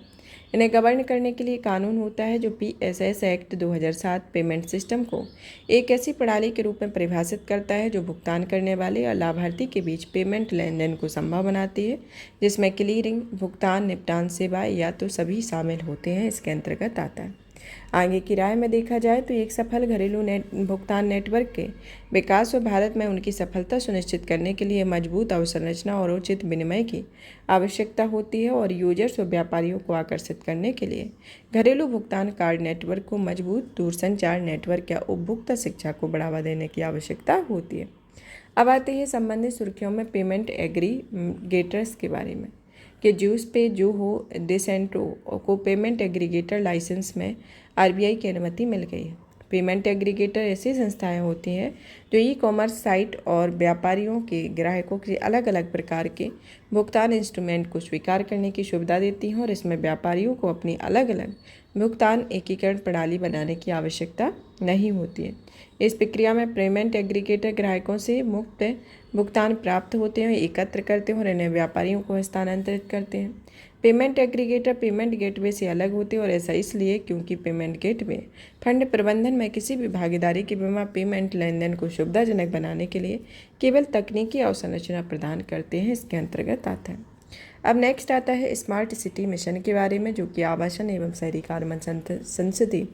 इन्हें गवर्न करने के लिए कानून होता है जो पीएसएस एक्ट 2007 पेमेंट सिस्टम को एक ऐसी प्रणाली के रूप में परिभाषित करता है जो भुगतान करने वाले और लाभार्थी के बीच पेमेंट लेन देन को संभव बनाती है जिसमें क्लियरिंग, भुगतान, निपटान सेवाएं या तो सभी शामिल होते हैं, इसके अंतर्गत आता है। आगे की राय में देखा जाए तो एक सफल घरेलू भुगतान नेटवर्क के विकास और भारत में उनकी सफलता सुनिश्चित करने के लिए मजबूत अवसंरचना और उचित विनिमय की आवश्यकता होती है और यूजर्स और व्यापारियों को आकर्षित करने के लिए घरेलू भुगतान कार्ड नेटवर्क को मजबूत दूरसंचार नेटवर्क या उपभोक्ता शिक्षा को बढ़ावा देने की आवश्यकता होती है। अब आते हैं संबंधित सुर्खियों में पेमेंट एग्रीगेटर्स के बारे में कि जूसपे, जोहो, डेसेंटो को पेमेंट एग्रीगेटर लाइसेंस में आरबीआई की अनुमति मिल गई है। पेमेंट एग्रीगेटर ऐसी संस्थाएं होती हैं जो ई कॉमर्स साइट और व्यापारियों के ग्राहकों के अलग अलग प्रकार के भुगतान इंस्ट्रूमेंट को स्वीकार करने की सुविधा देती हैं और इसमें व्यापारियों को अपनी अलग अलग भुगतान एकीकरण प्रणाली बनाने की आवश्यकता नहीं होती है। इस प्रक्रिया में पेमेंट एग्रीगेटर ग्राहकों से मुफ्त भुगतान प्राप्त होते हैं, एकत्र करते हैं और इन्हें व्यापारियों को हस्तांतरित करते हैं। पेमेंट एग्रीगेटर पेमेंट गेटवे से अलग होते हैं और ऐसा इसलिए क्योंकि पेमेंट गेटवे फंड प्रबंधन में किसी भी भागीदारी के बिना पेमेंट लेन देन को सुविधाजनक बनाने के लिए केवल तकनीकी अवसंरचना प्रदान करते हैं, इसके अंतर्गत आता है। अब नेक्स्ट आता है स्मार्ट सिटी मिशन के बारे में, जो कि आवासन एवं शहरी कार्य संसदीय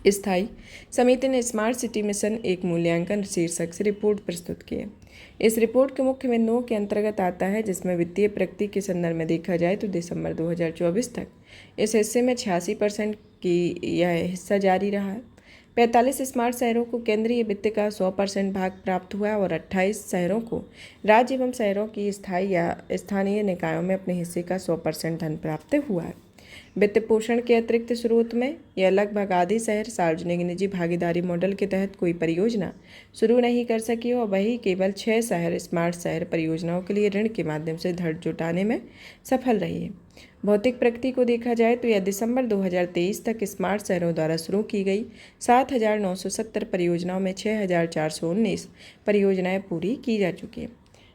स्थायी समिति ने स्मार्ट सिटी मिशन एक मूल्यांकन शीर्षक से रिपोर्ट प्रस्तुत की है। इस रिपोर्ट के मुख्य बिंदुओं के अंतर्गत आता है, जिसमें वित्तीय प्रगति के संदर्भ में देखा जाए तो दिसंबर 2024 तक इस हिस्से में 86% की यह हिस्सा जारी रहा है। 45 स्मार्ट शहरों को केंद्रीय वित्त का 100% भाग प्राप्त हुआ और 28 शहरों को राज्य एवं शहरों की स्थायी या स्थानीय निकायों में अपने हिस्से का 100% धन प्राप्त हुआ है। वित्त पोषण के अतिरिक्त स्रोत में यह लगभग आधे शहर सार्वजनिक निजी भागीदारी मॉडल के तहत कोई परियोजना शुरू नहीं कर सकी और वही केवल 6 शहर स्मार्ट शहर परियोजनाओं के लिए ऋण के माध्यम से धन जुटाने में सफल रही है। भौतिक प्रगति को देखा जाए तो यह दिसंबर 2023 तक स्मार्ट शहरों द्वारा शुरू की गई 7,970 परियोजनाओं में 6,419 परियोजनाएं पूरी की जा चुकी हैं।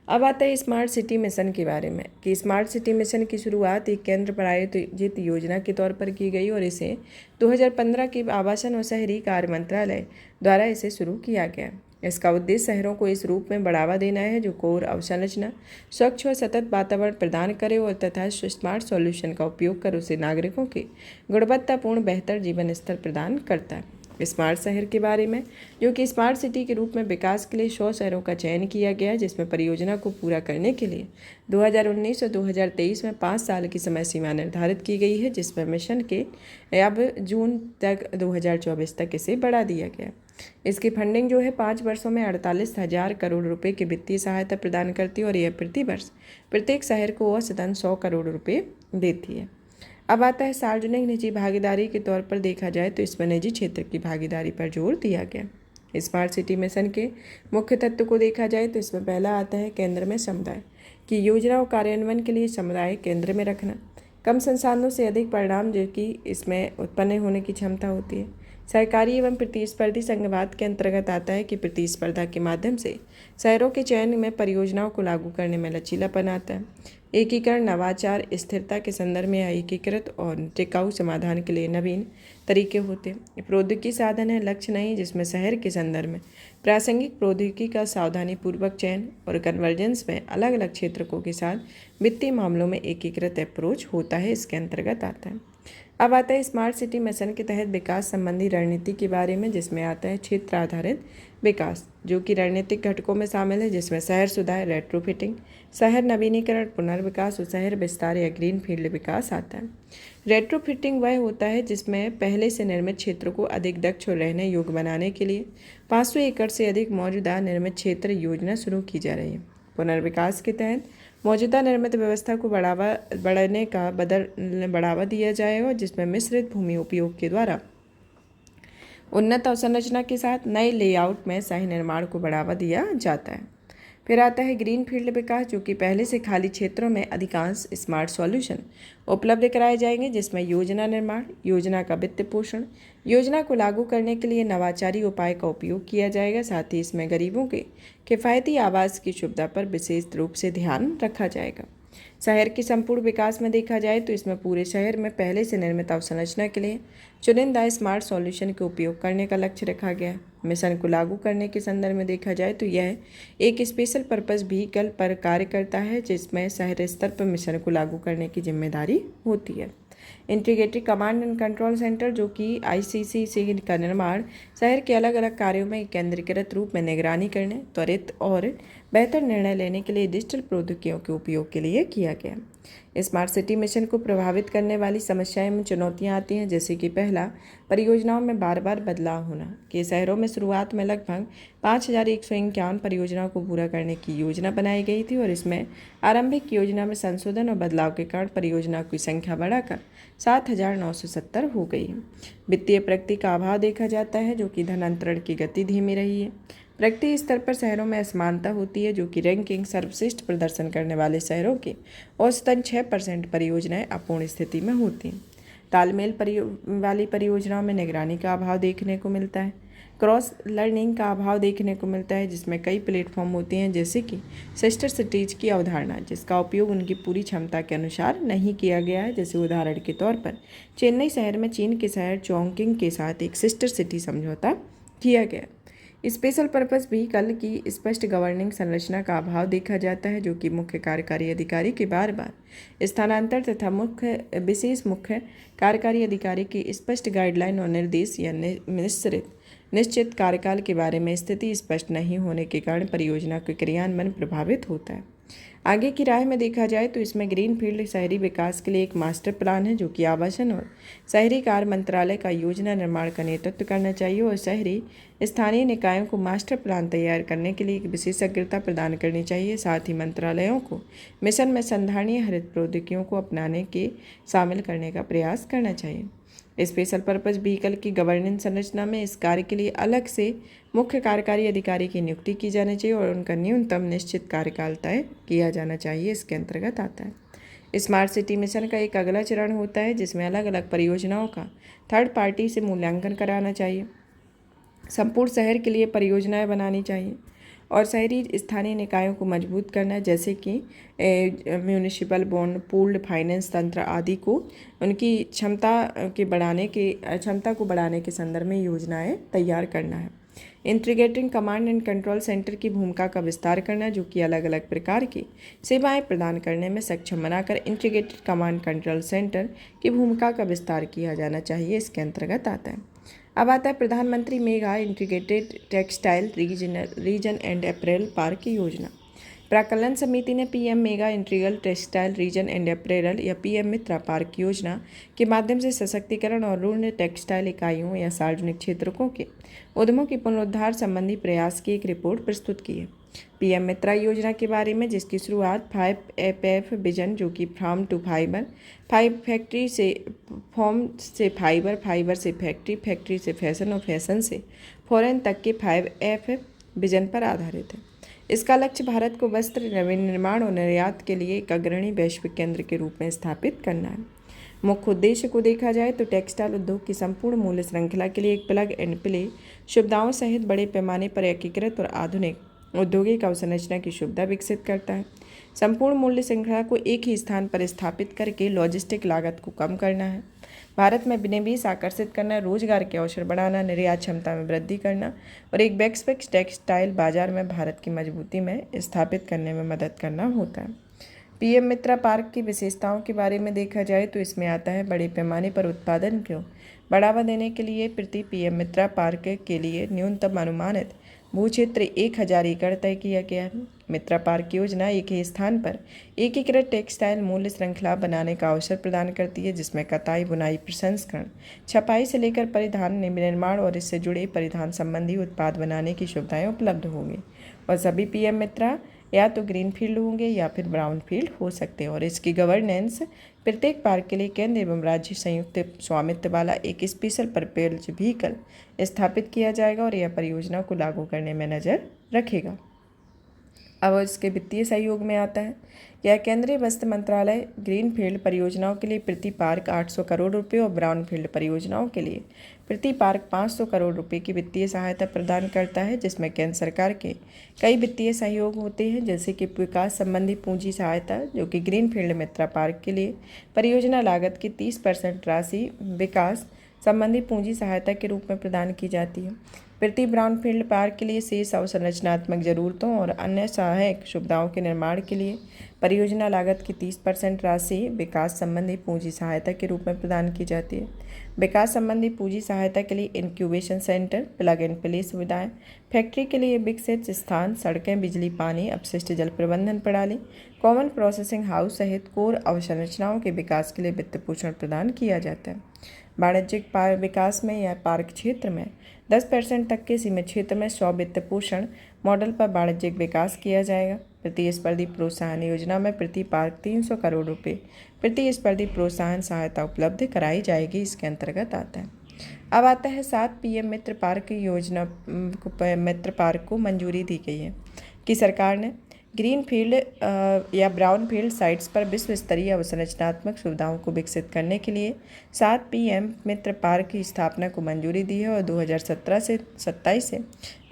अब आता है स्मार्ट सिटी मिशन के बारे में कि स्मार्ट सिटी मिशन की शुरुआत एक केंद्र प्रायोजित योजना के तौर पर की गई और इसे 2015 के आवासन और शहरी कार्य मंत्रालय द्वारा इसे शुरू किया गया। इसका उद्देश्य शहरों को इस रूप में बढ़ावा देना है जो कोर अवसंरचना, स्वच्छ और सतत वातावरण प्रदान करे और तथा स्मार्ट सॉल्यूशन का उपयोग कर उसे नागरिकों के गुणवत्तापूर्ण बेहतर जीवन स्तर प्रदान करता है। स्मार्ट शहर के बारे में, जो कि स्मार्ट सिटी के रूप में विकास के लिए 100 शहरों का चयन किया गया है, जिसमें परियोजना को पूरा करने के लिए 2019 और 2023 में 5 साल की समय सीमा निर्धारित की गई है, जिसमें मिशन के अब जून तक 2024 तक इसे बढ़ा दिया गया। इसकी फंडिंग जो है 5 वर्षों में 48,000 करोड़ रुपए की वित्तीय सहायता प्रदान करती है और यह प्रति वर्ष प्रत्येक शहर को औसतन 100 करोड़ रुपये देती है। अब आता है सार्वजनिक निजी भागीदारी के तौर पर देखा जाए तो इसमें निजी क्षेत्र की भागीदारी पर जोर दिया गया। स्मार्ट सिटी मिशन के मुख्य तत्व को देखा जाए तो इसमें पहला आता है केंद्र में समुदाय की योजनाओं कार्यान्वयन के लिए समुदाय केंद्र में रखना, कम संसाधनों से अधिक परिणाम जो कि इसमें उत्पन्न होने की क्षमता होती है। सहकारी एवं प्रतिस्पर्धी संघवाद के अंतर्गत आता है कि प्रतिस्पर्धा के माध्यम से शहरों के चयन में परियोजनाओं को लागू करने में लचीलापन आता है। एकीकरण, नवाचार, स्थिरता के संदर्भ में एकीकृत और टिकाऊ समाधान के लिए नवीन तरीके होते हैं। प्रौद्योगिकी साधन है, लक्ष्य नहीं, जिसमें शहर के संदर्भ में प्रासंगिक प्रौद्योगिकी का सावधानीपूर्वक चयन और कन्वर्जेंस में अलग अलग क्षेत्रकों के साथ वित्तीय मामलों में एकीकृत अप्रोच होता है, इसके अंतर्गत आता है। अब आता है स्मार्ट सिटी मिशन के तहत विकास संबंधी रणनीति के बारे में, जिसमें आता है क्षेत्र आधारित विकास, जो कि रणनीतिक घटकों में शामिल है, जिसमें शहर सुधार, रेट्रोफिटिंग, शहर नवीनीकरण, पुनर्विकास और शहर विस्तार या ग्रीन फील्ड विकास आता है। रेट्रोफिटिंग वह होता है जिसमें पहले से निर्मित क्षेत्र को अधिक दक्ष और रहने योग्य बनाने के लिए 500 एकड़ से अधिक मौजूदा निर्मित क्षेत्र योजना शुरू की जा रही है। पुनर्विकास के तहत मौजूदा निर्मित व्यवस्था को बढ़ावा दिया जाएगा, जिसमें मिश्रित भूमि उपयोग के द्वारा उन्नत अवसंरचना के साथ नए लेआउट में सही निर्माण को बढ़ावा दिया जाता है। फिर आता है ग्रीन फील्ड विकास, जो कि पहले से खाली क्षेत्रों में अधिकांश स्मार्ट सॉल्यूशन उपलब्ध कराए जाएंगे, जिसमें योजना निर्माण, योजना का वित्त पोषण, योजना को लागू करने के लिए नवाचारी उपाय का उपयोग किया जाएगा। साथ ही इसमें गरीबों के किफ़ायती आवास की सुविधा पर विशेष रूप से ध्यान रखा जाएगा। शहर के संपूर्ण विकास में देखा जाए तो इसमें पूरे शहर में पहले से निर्मित अवसंरचना के लिए चुनिंदा स्मार्ट सॉल्यूशन के उपयोग करने का लक्ष्य रखा गया। मिशन को लागू करने के संदर्भ में देखा जाए तो यह एक स्पेशल पर्पस व्हीकल पर कार्य करता है, जिसमें शहर स्तर पर मिशन को लागू करने की जिम्मेदारी होती है। Integrated command and control centre, जो कि ICC का निर्माण शहर के अलग अलग कार्यों में केंद्रीकृत रूप में निगरानी करने, त्वरित और बेहतर निर्णय लेने के लिए डिजिटल प्रौद्योगिकियों के उपयोग के लिए किया गया। स्मार्ट सिटी मिशन को प्रभावित करने वाली समस्याएं में चुनौतियां आती हैं, जैसे कि पहला, परियोजनाओं में बार बार बदलाव होना। कि शहरों में शुरुआत में लगभग 5,151 परियोजनाओं को पूरा करने की योजना बनाई गई थी और इसमें आरंभिक योजना में संशोधन और बदलाव के कारण परियोजनाओं की संख्या बढ़ाकर 7,970 हो गई है। वित्तीय प्रगति का अभाव देखा जाता है, जो कि धन अंतरण की गति धीमी रही है। प्रगति स्तर पर शहरों में असमानता होती है, जो कि रैंकिंग सर्वश्रेष्ठ प्रदर्शन करने वाले शहरों के औसतन 6% परियोजनाएं अपूर्ण स्थिति में होती हैं। तालमेल वाली परियोजनाओं में निगरानी का अभाव देखने को मिलता है। क्रॉस लर्निंग का अभाव देखने को मिलता है, जिसमें कई प्लेटफॉर्म होते हैं, जैसे कि सिस्टर सिटीज की अवधारणा, जिसका उपयोग उनकी पूरी क्षमता के अनुसार नहीं किया गया है। जैसे उदाहरण के तौर पर चेन्नई शहर में चीन के शहर चोंगकिंग के साथ एक सिस्टर सिटी समझौता किया गया। स्पेशल पर्पस व्हीकल की स्पष्ट गवर्निंग संरचना का अभाव देखा जाता है, जो कि मुख्य कार्यकारी अधिकारी के बार बार स्थानांतर तथा विशेष मुख्य कार्यकारी अधिकारी की स्पष्ट गाइडलाइन और निर्देश या निश्चित कार्यकाल के बारे में स्थिति स्पष्ट नहीं होने के कारण परियोजना के क्रियान्वयन प्रभावित होता है। आगे की राह में देखा जाए तो इसमें ग्रीनफील्ड शहरी विकास के लिए एक मास्टर प्लान है, जो कि आवासन और शहरी कार्य मंत्रालय का योजना निर्माण का नेतृत्व करना चाहिए और शहरी स्थानीय निकायों को मास्टर प्लान तैयार करने के लिए एक विशेषज्ञता प्रदान करनी चाहिए। साथ ही मंत्रालयों को मिशन में संधारणीय हरित प्रौद्योगिकियों को अपनाने के शामिल करने का प्रयास करना चाहिए। स्पेशल पर्पस व्हीकल की गवर्नेंस संरचना में इस कार्य के लिए अलग से मुख्य कार्यकारी अधिकारी की नियुक्ति की जानी चाहिए और उनका न्यूनतम निश्चित कार्यकाल तय किया जाना चाहिए। इसके अंतर्गत आता है स्मार्ट सिटी मिशन का एक अगला चरण होता है, जिसमें अलग अलग परियोजनाओं का थर्ड पार्टी से मूल्यांकन कराना चाहिए। संपूर्ण शहर के लिए परियोजनाएं बनानी चाहिए और शहरी स्थानीय निकायों को मजबूत करना, जैसे कि म्यूनिसिपल बॉन्ड, पूल्ड फाइनेंस तंत्र आदि को उनकी क्षमता को बढ़ाने के संदर्भ में योजनाएं तैयार करना है। Integrated command and control centre की भूमिका का विस्तार करना, जो कि अलग अलग प्रकार की सेवाएं प्रदान करने में सक्षम बनाकर इंटीग्रेटेड कमांड कंट्रोल सेंटर की भूमिका का विस्तार किया जाना चाहिए। इसके अंतर्गत आता है। अब आता है प्रधानमंत्री mega integrated textile region and apparel park की योजना। प्राक्कलन समिति ने PM mega integral textile region and apparel या पीएम मित्रा पार्क योजना के माध्यम से सशक्तिकरण और ऋण टेक्सटाइल इकाइयों या सार्वजनिक क्षेत्रों के उद्यमों के पुनरुद्धार संबंधी प्रयास की एक रिपोर्ट प्रस्तुत की है। पीएम मित्रा योजना के बारे में, जिसकी शुरुआत 5FF विजन, जो कि फार्म टू फाइबर, फैक्ट्री से फॉर्म से फाइबर, फाइबर से फैक्ट्री, फैक्ट्री से फैशन और फैशन से फॉरेन तक के 5FF विजन पर आधारित है। इसका लक्ष्य भारत को वस्त्र निर्माण और निर्यात के लिए एक अग्रणी वैश्विक केंद्र के रूप में स्थापित करना है। मुख्य उद्देश्य को देखा जाए तो टेक्सटाइल उद्योग की संपूर्ण मूल्य श्रृंखला के लिए एक प्लग एंड प्ले सुविधाओं सहित बड़े पैमाने पर एकीकृत और आधुनिक औद्योगिक अवसंरचना की सुविधा विकसित करता है। संपूर्ण मूल्य श्रृंखला को एक ही स्थान पर स्थापित करके लॉजिस्टिक लागत को कम करना है, भारत में निवेश आकर्षित करना, रोजगार के अवसर बढ़ाना, निर्यात क्षमता में वृद्धि करना और एक वैश्विक टेक्सटाइल बाजार में भारत की मजबूती में स्थापित करने में मदद करना होता है। पीएम मित्रा पार्क की विशेषताओं के बारे में देखा जाए तो इसमें आता है बड़े पैमाने पर उत्पादन को बढ़ावा देने के लिए प्रति पीएम मित्रा पार्क के लिए न्यूनतम अनुमानित भू क्षेत्र 1000 एकड़ तय किया गया है। मित्रा पार्क योजना एक ही स्थान पर एकीकृत टेक्सटाइल मूल्य श्रृंखला बनाने का अवसर प्रदान करती है, जिसमें कताई, बुनाई, प्रसंस्करण, छपाई से लेकर परिधान निर्माण और इससे जुड़े परिधान संबंधी उत्पाद बनाने की सुविधाएं उपलब्ध होंगी और सभी पीएम मित्रा या तो ग्रीन फील्ड होंगे या फिर ब्राउन फील्ड हो सकते हैं और इसकी गवर्नेंस प्रत्येक पार्क के लिए केंद्र एवं राज्य संयुक्त स्वामित्व वाला एक स्पेशल पर्पज व्हीकल स्थापित किया जाएगा और यह परियोजना को लागू करने में नज़र रखेगा। अब इसके वित्तीय सहयोग में आता है। यह केंद्रीय वस्त्र मंत्रालय ग्रीन फील्ड परियोजनाओं के लिए प्रति पार्क 800 करोड़ रुपए और ब्राउन फील्ड परियोजनाओं के लिए प्रति पार्क 500 करोड़ रुपए की वित्तीय सहायता प्रदान करता है, जिसमें केंद्र सरकार के कई वित्तीय सहयोग होते हैं, जैसे कि विकास संबंधी पूंजी सहायता, जो कि ग्रीन फील्ड मित्रा पार्क के लिए परियोजना लागत की 30% राशि विकास संबंधी पूंजी सहायता के रूप में प्रदान की जाती है। प्रति ब्राउनफील्ड पार्क के लिए शेष अवसंरचनात्मक जरूरतों और अन्य सहायक सुविधाओं के निर्माण के लिए परियोजना लागत की 30% राशि विकास संबंधी पूंजी सहायता के रूप में प्रदान की जाती है। विकास संबंधी पूंजी सहायता के लिए incubation centre, plug and play सुविधाएं, फैक्ट्री के लिए विकसित स्थान, सड़कें, बिजली, पानी, अपशिष्ट जल प्रबंधन प्रणाली, कॉमन प्रोसेसिंग हाउस सहित कोर अवसंरचनाओं के विकास के लिए वित्त पोषण प्रदान किया जाता है। वाणिज्यिक विकास में या पार्क क्षेत्र में 10% तक के सीमित क्षेत्र में 100 वित्त पोषण मॉडल पर वाणिज्यिक विकास किया जाएगा। प्रतिस्पर्धी प्रोत्साहन योजना में प्रति पार्क 300 करोड़ रुपए प्रतिस्पर्धी प्रोत्साहन सहायता उपलब्ध कराई जाएगी, इसके अंतर्गत आता है। अब आता है 7 PM मित्र पार्क योजना। मित्र पार्क को मंजूरी दी गई है कि सरकार ने ग्रीन फील्ड या ब्राउन फील्ड साइट्स पर विश्व स्तरीय अवसंरचनात्मक सुविधाओं को विकसित करने के लिए 7 PM मित्र पार्क की स्थापना को मंजूरी दी है और 2017 से 27 से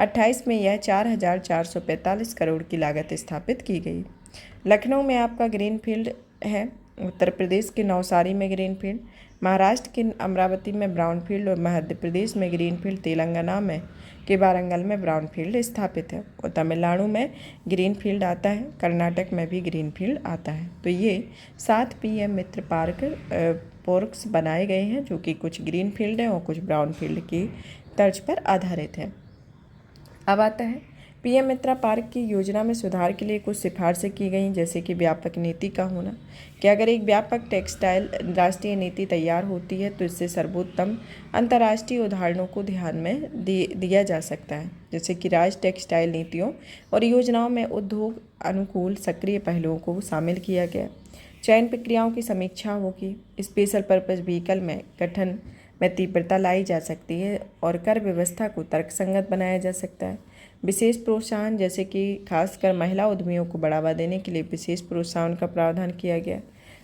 28 में यह 4,445 करोड़ की लागत स्थापित की गई। लखनऊ में आपका ग्रीन फील्ड है, उत्तर प्रदेश के नवसारी में ग्रीन फील्ड, महाराष्ट्र के अमरावती में ब्राउन फील्ड और मध्य प्रदेश में ग्रीन फील्ड, तेलंगाना में के वारंगल में ब्राउन फील्ड स्थापित है और तमिलनाडु में ग्रीन फील्ड आता है, कर्नाटक में भी ग्रीन फील्ड आता है। तो ये 7 PM मित्र पार्क्स बनाए गए हैं जो कि कुछ ग्रीन फील्ड है और कुछ ब्राउन फील्ड की तर्ज पर आधारित है। अब आता है PM मित्रा पार्क की योजना में सुधार के लिए कुछ सिफारिशें की गई, जैसे कि व्यापक नीति का होना कि अगर एक व्यापक टेक्सटाइल राष्ट्रीय नीति तैयार होती है तो इससे सर्वोत्तम अंतर्राष्ट्रीय उदाहरणों को ध्यान में दिया जा सकता है, जैसे कि राज्य टेक्सटाइल नीतियों और योजनाओं में उद्योग अनुकूल सक्रिय पहलुओं को शामिल किया गया। चयन प्रक्रियाओं की समीक्षा होगी। स्पेशल पर्पस व्हीकल में गठन में तीव्रता लाई जा सकती है और कर व्यवस्था को तर्कसंगत बनाया जा सकता है। विशेष प्रोत्साहन, जैसे कि खासकर महिला उद्यमियों को बढ़ावा देने के लिए विशेष प्रोत्साहन का प्रावधान किया गया।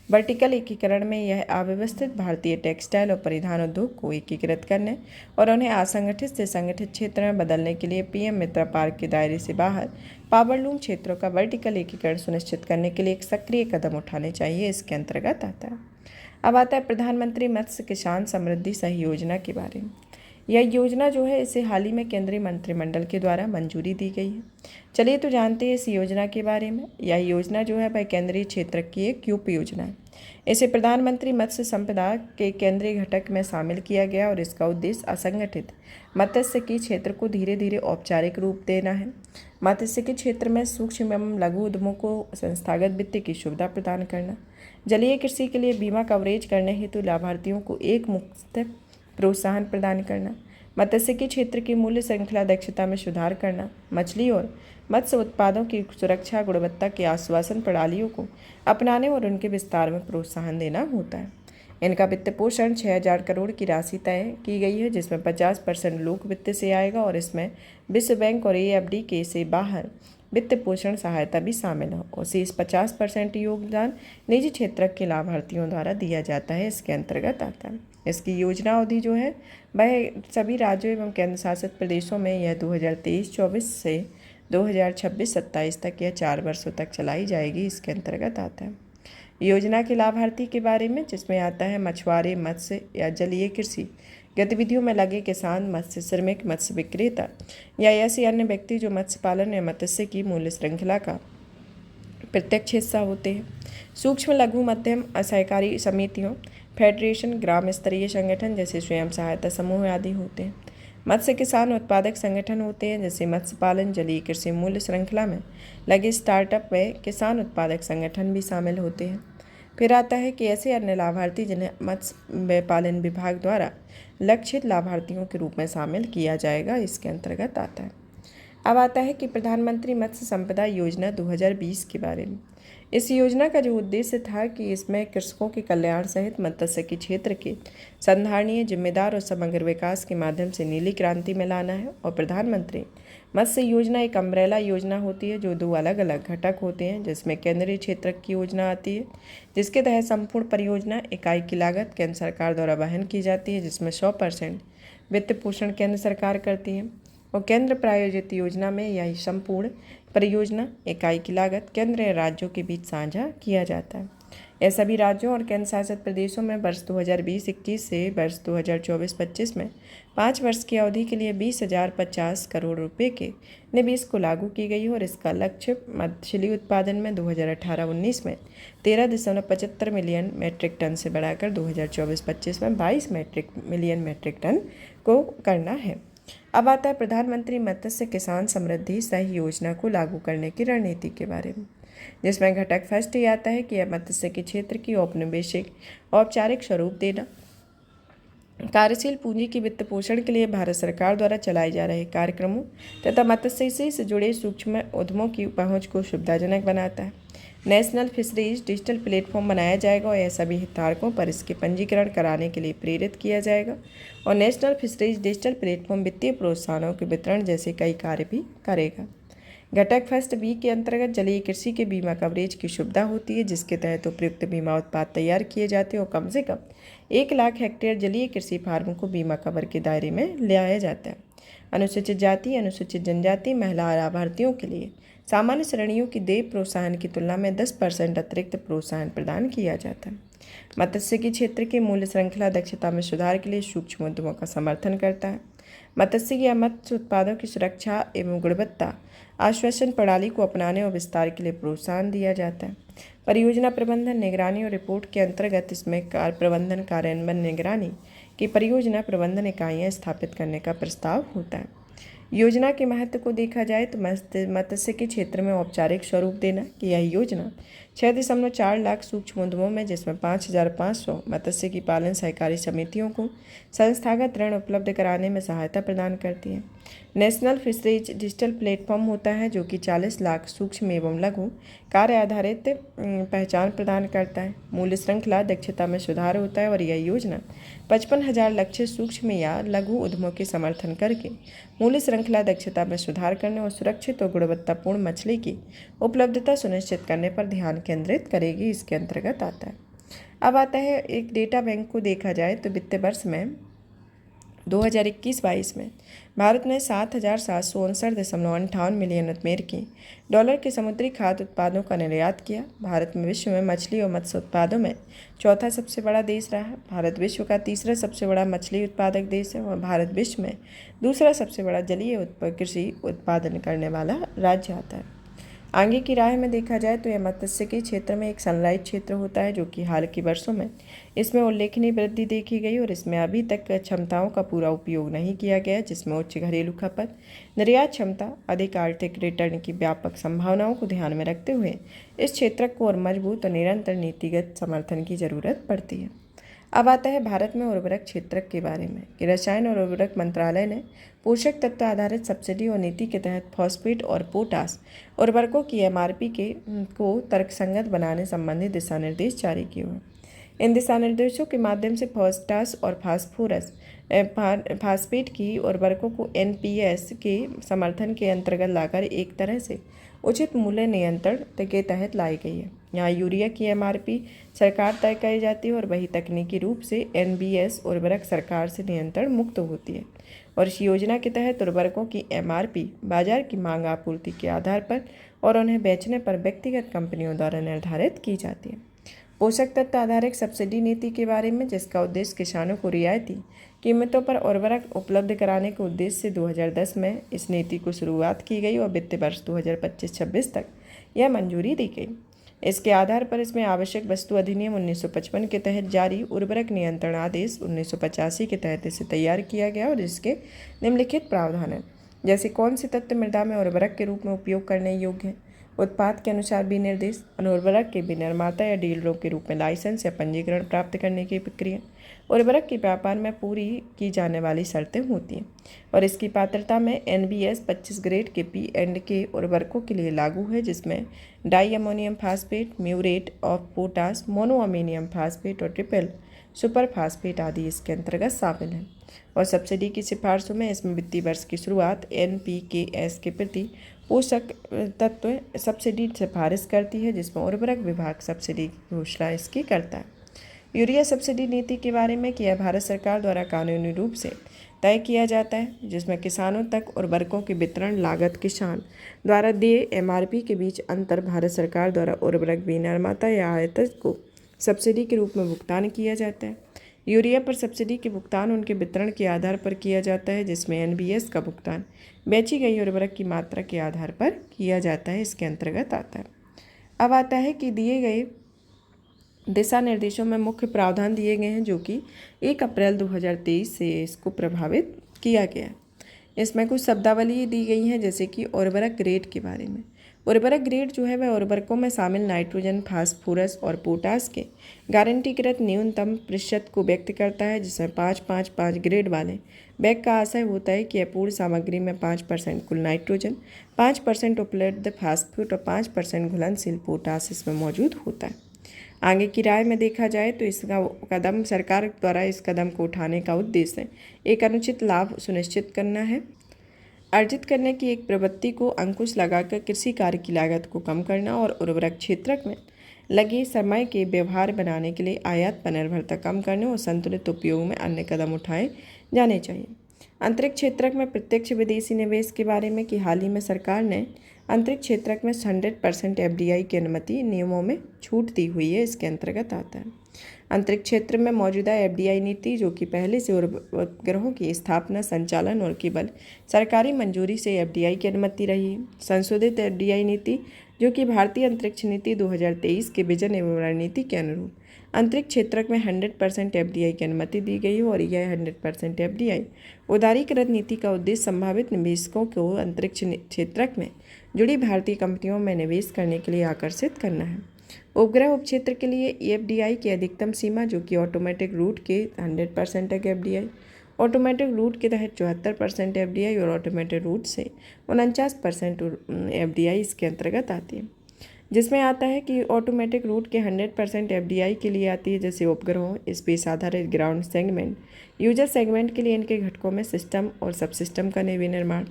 वर्टिकल एकीकरण में यह अव्यवस्थित भारतीय टेक्सटाइल और परिधान उद्योग को एकीकृत करने और उन्हें असंगठित से संगठित क्षेत्र में बदलने के लिए PM मित्रा पार्क के दायरे से बाहर पावरलूम क्षेत्रों का वर्टिकल एकीकरण सुनिश्चित करने के लिए एक सक्रिय कदम उठाने चाहिए, इसके अंतर्गत आता है। अब आता है प्रधानमंत्री मत्स्य किसान समृद्धि सह योजना के बारे में। यह योजना जो है इसे हाल ही में केंद्रीय मंत्रिमंडल के द्वारा मंजूरी दी गई है। चलिए तो जानते हैं इस योजना के बारे में। यह योजना जो है वह केंद्रीय क्षेत्र की एक उप योजना है। इसे प्रधानमंत्री मत्स्य संपदा के केंद्रीय घटक में शामिल किया गया और इसका उद्देश्य असंगठित मत्स्यिकी क्षेत्र को धीरे धीरे औपचारिक रूप देना है। मत्स्यिकी क्षेत्र में सूक्ष्म एवं लघु उद्यमों को संस्थागत वित्त की सुविधा प्रदान करना, जलीय कृषि के लिए बीमा कवरेज करने हेतु लाभार्थियों को एक मुफ्त प्रोत्साहन प्रदान करना, मत्स्यिकी क्षेत्र की मूल्य श्रृंखला दक्षता में सुधार करना, मछली और मत्स्य उत्पादों की सुरक्षा गुणवत्ता के आश्वासन प्रणालियों को अपनाने और उनके विस्तार में प्रोत्साहन देना होता है। इनका वित्त पोषण 6,000 करोड़ की राशि तय की गई है, जिसमें 50% लोक वित्त से आएगा और इसमें विश्व बैंक और AFD के से बाहर वित्त पोषण सहायता भी शामिल हो और शेष 50% योगदान निजी क्षेत्र के लाभार्थियों द्वारा दिया जाता है, इसके अंतर्गत आता है। इसकी योजना अवधि जो है वह सभी राज्यों एवं केंद्र शासित प्रदेशों में यह 2023-24 से 2026-27 तक यह 4 वर्षों तक चलाई जाएगी, इसके अंतर्गत आता है। योजना के लाभार्थी के बारे में, जिसमें आता है मछुआरे, मत्स्य या जलीय कृषि गतिविधियों में लगे किसान, मत्स्य श्रमिक, मत्स्य विक्रेता या ऐसे अन्य व्यक्ति जो मत्स्य पालन या मत्स्य की मूल्य श्रृंखला का प्रत्यक्ष हिस्सा होते हैं। सूक्ष्म लघु मध्यम असहकारी समितियों, फेडरेशन, ग्राम स्तरीय संगठन जैसे स्वयं सहायता समूह आदि होते हैं। मत्स्य किसान उत्पादक संगठन होते हैं, जैसे मत्स्य पालन, जलीय कृषि मूल्य श्रृंखला में लगे स्टार्टअप में किसान उत्पादक संगठन भी शामिल होते हैं। फिर आता है कि ऐसे अन्य लाभार्थी जिन्हें मत्स्य पालन विभाग द्वारा लक्षित लाभार्थियों के रूप में शामिल किया जाएगा, इसके अंतर्गत आता है। अब आता है कि प्रधानमंत्री मत्स्य संपदा योजना 2020 के बारे में। इस योजना का जो उद्देश्य था कि इसमें कृषकों के कल्याण सहित मत्स्यिकी क्षेत्र के संधारणीय, जिम्मेदार और समग्र विकास के माध्यम से नीली क्रांति में लाना है। और प्रधानमंत्री मत्स्य योजना एक अम्ब्रेला योजना होती है जो 2 अलग अलग घटक होते हैं, जिसमें केंद्रीय क्षेत्र की योजना आती है, जिसके तहत संपूर्ण परियोजना इकाई की लागत केंद्र सरकार द्वारा वहन की जाती है, जिसमें 100% वित्त पोषण केंद्र सरकार करती है। और केंद्र प्रायोजित योजना में यह संपूर्ण परियोजना इकाई की लागत केंद्र या राज्यों के बीच साझा किया जाता है। यह सभी राज्यों और केंद्र शासित प्रदेशों में वर्ष 2020-21 से वर्ष 2024-25 में 5 वर्ष की अवधि के लिए 20,050 करोड़ रुपए के निवेश को लागू की गई और इसका लक्ष्य मछली उत्पादन में 2018-19 में 13.75 मिलियन मीट्रिक टन से बढ़ाकर 2024-25 में 22 मिलियन मीट्रिक टन को करना है। अब आता है प्रधानमंत्री मत्स्य किसान समृद्धि सह योजना को लागू करने की रणनीति के बारे में, जिसमें घटक फर्स्ट ये आता है कि यह मत्स्य के क्षेत्र की औपचारिक स्वरूप देना, कार्यशील पूंजी की वित्त पोषण के लिए भारत सरकार द्वारा चलाए जा रहे कार्यक्रमों तथा मत्स्य से जुड़े सूक्ष्म उद्यमों की पहुंच को सुविधाजनक बनाता है। नेशनल फिशरीज डिजिटल प्लेटफॉर्म बनाया जाएगा और यह सभी हितधारकों पर इसके पंजीकरण कराने के लिए प्रेरित किया जाएगा और नेशनल फिशरीज डिजिटल प्लेटफॉर्म वित्तीय प्रोत्साहनों के वितरण जैसे कई कार्य भी करेगा। घटक फर्स्ट बी के अंतर्गत जलीय कृषि के बीमा कवरेज की सुविधा होती है, जिसके तहत उपयुक्त बीमा उत्पाद तैयार किए जाते हैं और कम से कम 1 लाख हेक्टेयर जलीय कृषि फार्मों को बीमा कवर के दायरे में लाया जाता है। अनुसूचित जाति, अनुसूचित जनजाति, महिला लाभार्थियों के लिए सामान्य श्रेणियों की देय प्रोत्साहन की तुलना में 10% अतिरिक्त प्रोत्साहन प्रदान किया जाता है। मत्स्य के क्षेत्र के मूल्य श्रृंखला दक्षता में सुधार के लिए सूक्ष्म उद्यमों का समर्थन करता है। मत्स्य या मत्स्य उत्पादों की सुरक्षा एवं गुणवत्ता आश्वासन प्रणाली को अपनाने और विस्तार के लिए प्रोत्साहन दिया जाता है। परियोजना प्रबंधन, निगरानी और रिपोर्ट के अंतर्गत इसमें प्रबंधन, कार्यान्वयन, निगरानी की परियोजना प्रबंधन इकाइयाँ स्थापित करने का प्रस्ताव होता है। योजना के महत्व को देखा जाए तो मत्स्य के क्षेत्र में औपचारिक स्वरूप देना कि यह योजना 6.4 लाख सूक्ष्म उद्यमों में, जिसमें 5,500 मत्स्य की पालन सहकारी समितियों को संस्थागत ऋण उपलब्ध कराने में सहायता प्रदान करती है। नेशनल फिशरीज डिजिटल प्लेटफॉर्म होता है जो कि 40 लाख सूक्ष्म एवं लघु कार्य आधारित पहचान प्रदान करता है। मूल्य श्रृंखला दक्षता में सुधार होता है और यह योजना 55,000 लक्ष्य सूक्ष्म या लघु उद्यमों के समर्थन करके मूल्य श्रृंखला दक्षता में सुधार करने और सुरक्षित और गुणवत्तापूर्ण मछली की उपलब्धता सुनिश्चित करने पर ध्यान केंद्रित करेगी, इसके अंतर्गत आता है। अब आता है एक डेटा बैंक को देखा जाए तो वित्तीय वर्ष में 2021-22 में भारत ने 7,759.58 मिलियन अमेरिकी डॉलर के समुद्री खाद्य उत्पादों का निर्यात किया। भारत में विश्व में मछली और मत्स्य उत्पादों में चौथा सबसे बड़ा देश रहा है। भारत विश्व का तीसरा सबसे बड़ा मछली उत्पादक देश है और भारत विश्व में दूसरा सबसे बड़ा जलीय कृषि उत्पादन करने वाला राज्य आता है। आगे की राह में देखा जाए तो यह मत्स्य के क्षेत्र में एक सनलाइट क्षेत्र होता है, जो कि हाल के वर्षों में इसमें उल्लेखनीय वृद्धि देखी गई और इसमें अभी तक क्षमताओं का पूरा उपयोग नहीं किया गया, जिसमें उच्च घरेलू खपत, निर्यात क्षमता, अधिक आर्थिक रिटर्न की व्यापक संभावनाओं को ध्यान में रखते हुए इस क्षेत्र को और मजबूत और निरंतर नीतिगत समर्थन की जरूरत पड़ती है। अब आता है भारत में उर्वरक क्षेत्र के बारे में कि रसायन और उर्वरक मंत्रालय ने पोषक तत्व आधारित सब्सिडी और नीति के तहत फॉस्फेट और पोटास उर्वरकों की एमआरपी को तर्कसंगत बनाने संबंधी दिशा निर्देश जारी किए हुए। इन दिशा निर्देशों के माध्यम से पोटास और फास्फेट की उर्वरकों को एनपीएस के समर्थन के अंतर्गत लाकर एक तरह से उचित मूल्य नियंत्रण के तहत लाई गई है। यहाँ यूरिया की एमआरपी सरकार तय की जाती है और वही तकनीकी रूप से एनबीएस उर्वरक सरकार से नियंत्रण मुक्त होती है और इस योजना के तहत उर्वरकों की एमआरपी बाजार की मांग आपूर्ति के आधार पर और उन्हें बेचने पर व्यक्तिगत कंपनियों द्वारा निर्धारित की जाती है। पोषक तत्व आधारित सब्सिडी नीति के बारे में, जिसका उद्देश्य किसानों को रियायती कीमतों पर उर्वरक उपलब्ध कराने के उद्देश्य से 2010 में इस नीति को शुरुआत की गई और वित्तीय वर्ष 2025-26 तक यह मंजूरी दी गई। इसके आधार पर इसमें आवश्यक वस्तु अधिनियम 1955 के तहत जारी उर्वरक नियंत्रण आदेश 1985 के तहत इसे तैयार किया गया और इसके निम्नलिखित प्रावधान हैं, जैसे कौन से तत्व मृदा में उर्वरक के रूप में उपयोग करने योग्य हैं, उत्पाद के अनुसार विनिर्देश, उर्वरक के विनिर्माता या डीलरों के रूप में लाइसेंस या पंजीकरण प्राप्त करने की प्रक्रिया, उर्वरक के व्यापार में पूरी की जाने वाली शर्तें होती हैं और इसकी पात्रता में एनबीएस 25 ग्रेड के पी&के उर्वरकों के लिए लागू है, जिसमें di ammonium phosphate, muriate of potash, mono ammonium phosphate और ट्रिपल सुपर फास्फेट आदि इसके अंतर्गत शामिल हैं। और सब्सिडी की सिफारिशों में इसमें वित्तीय वर्ष की शुरुआत एनपीकेएस के प्रति पोषक तत्व सब्सिडी सिफारिश करती है, जिसमें उर्वरक विभाग सब्सिडी की घोषणा इसकी करता है। यूरिया सब्सिडी नीति के बारे में कि यह भारत सरकार द्वारा कानूनी रूप से तय किया जाता है, जिसमें किसानों तक उर्वरकों की वितरण लागत किसान द्वारा दिए एमआरपी के बीच अंतर भारत सरकार द्वारा उर्वरक विनिर्माता या आयातक को सब्सिडी के रूप में भुगतान किया जाता है। यूरिया पर सब्सिडी के भुगतान उनके वितरण के आधार पर किया जाता है, जिसमें एनबीएस का भुगतान बेची गई उर्वरक की मात्रा के आधार पर किया जाता है, इसके अंतर्गत आता है। अब आता है कि दिए गए दिशा निर्देशों में मुख्य प्रावधान दिए गए हैं जो कि 1 अप्रैल 2023 से इसको प्रभावित किया गया है। इसमें कुछ शब्दावली दी गई हैं, जैसे कि उर्वरक ग्रेड के बारे में। उर्वरक ग्रेड जो है वह उर्वरकों में शामिल नाइट्रोजन, फास्फोरस और पोटास के गारंटीकृत न्यूनतम प्रतिशत को व्यक्त करता है, जिसमें 5-5-5 ग्रेड वाले बैग का आशय होता है कि अपूर्ण सामग्री में 5% कुल नाइट्रोजन, 5% उपलब्ध फास्फोरस और 5% घुलनशील पोटास इसमें मौजूद होता है। आगे की राय में देखा जाए तो इसका कदम सरकार द्वारा इस कदम को उठाने का उद्देश्य एक अनुचित लाभ सुनिश्चित करना है, अर्जित करने की एक प्रवृत्ति को अंकुश लगाकर कृषि कार्य की लागत को कम करना और उर्वरक क्षेत्र में लगे समय के व्यवहार बनाने के लिए आयात पर निर्भरता कम करने और संतुलित उपयोग में अन्य कदम उठाए जाने चाहिए। अंतरिक्ष क्षेत्र में प्रत्यक्ष विदेशी निवेश के बारे में कि हाल ही में सरकार ने अंतरिक्ष क्षेत्र में 100% एफडीआई की अनुमति नियमों में छूट दी हुई है, इसके अंतर्गत आता है। अंतरिक्ष क्षेत्र में मौजूदा एफडीआई नीति जो कि पहले से उपग्रहों की स्थापना, संचालन और केवल सरकारी मंजूरी से एफडीआई की अनुमति रही। संशोधित एफडीआई नीति जो कि भारतीय अंतरिक्ष नीति 2023 के विजन एवं रणनीति के अनुरूप अंतरिक्ष क्षेत्र में 100% एफडीआई की अनुमति दी गई है और यह 100% एफडीआई उदारीकरण नीति का उद्देश्य संभावित निवेशकों को अंतरिक्ष क्षेत्र में जुड़ी भारतीय कंपनियों में निवेश करने के लिए आकर्षित करना है। उपग्रह उपक्षेत्र के लिए एफडीआई की अधिकतम सीमा जो कि ऑटोमेटिक रूट के 100% तक एफडीआई, ऑटोमेटिक रूट के तहत 74% एफडीआई और ऑटोमेटिक रूट से 49% एफडीआई इसके अंतर्गत आती है। जिसमें आता है कि ऑटोमेटिक रूट के 100% एफडीआई के लिए आती है, जैसे उपग्रहों, स्पेस आधारित ग्राउंड सेगमेंट, यूजर सेगमेंट के लिए इनके घटकों में सिस्टम और सब सिस्टम का विनिर्माण,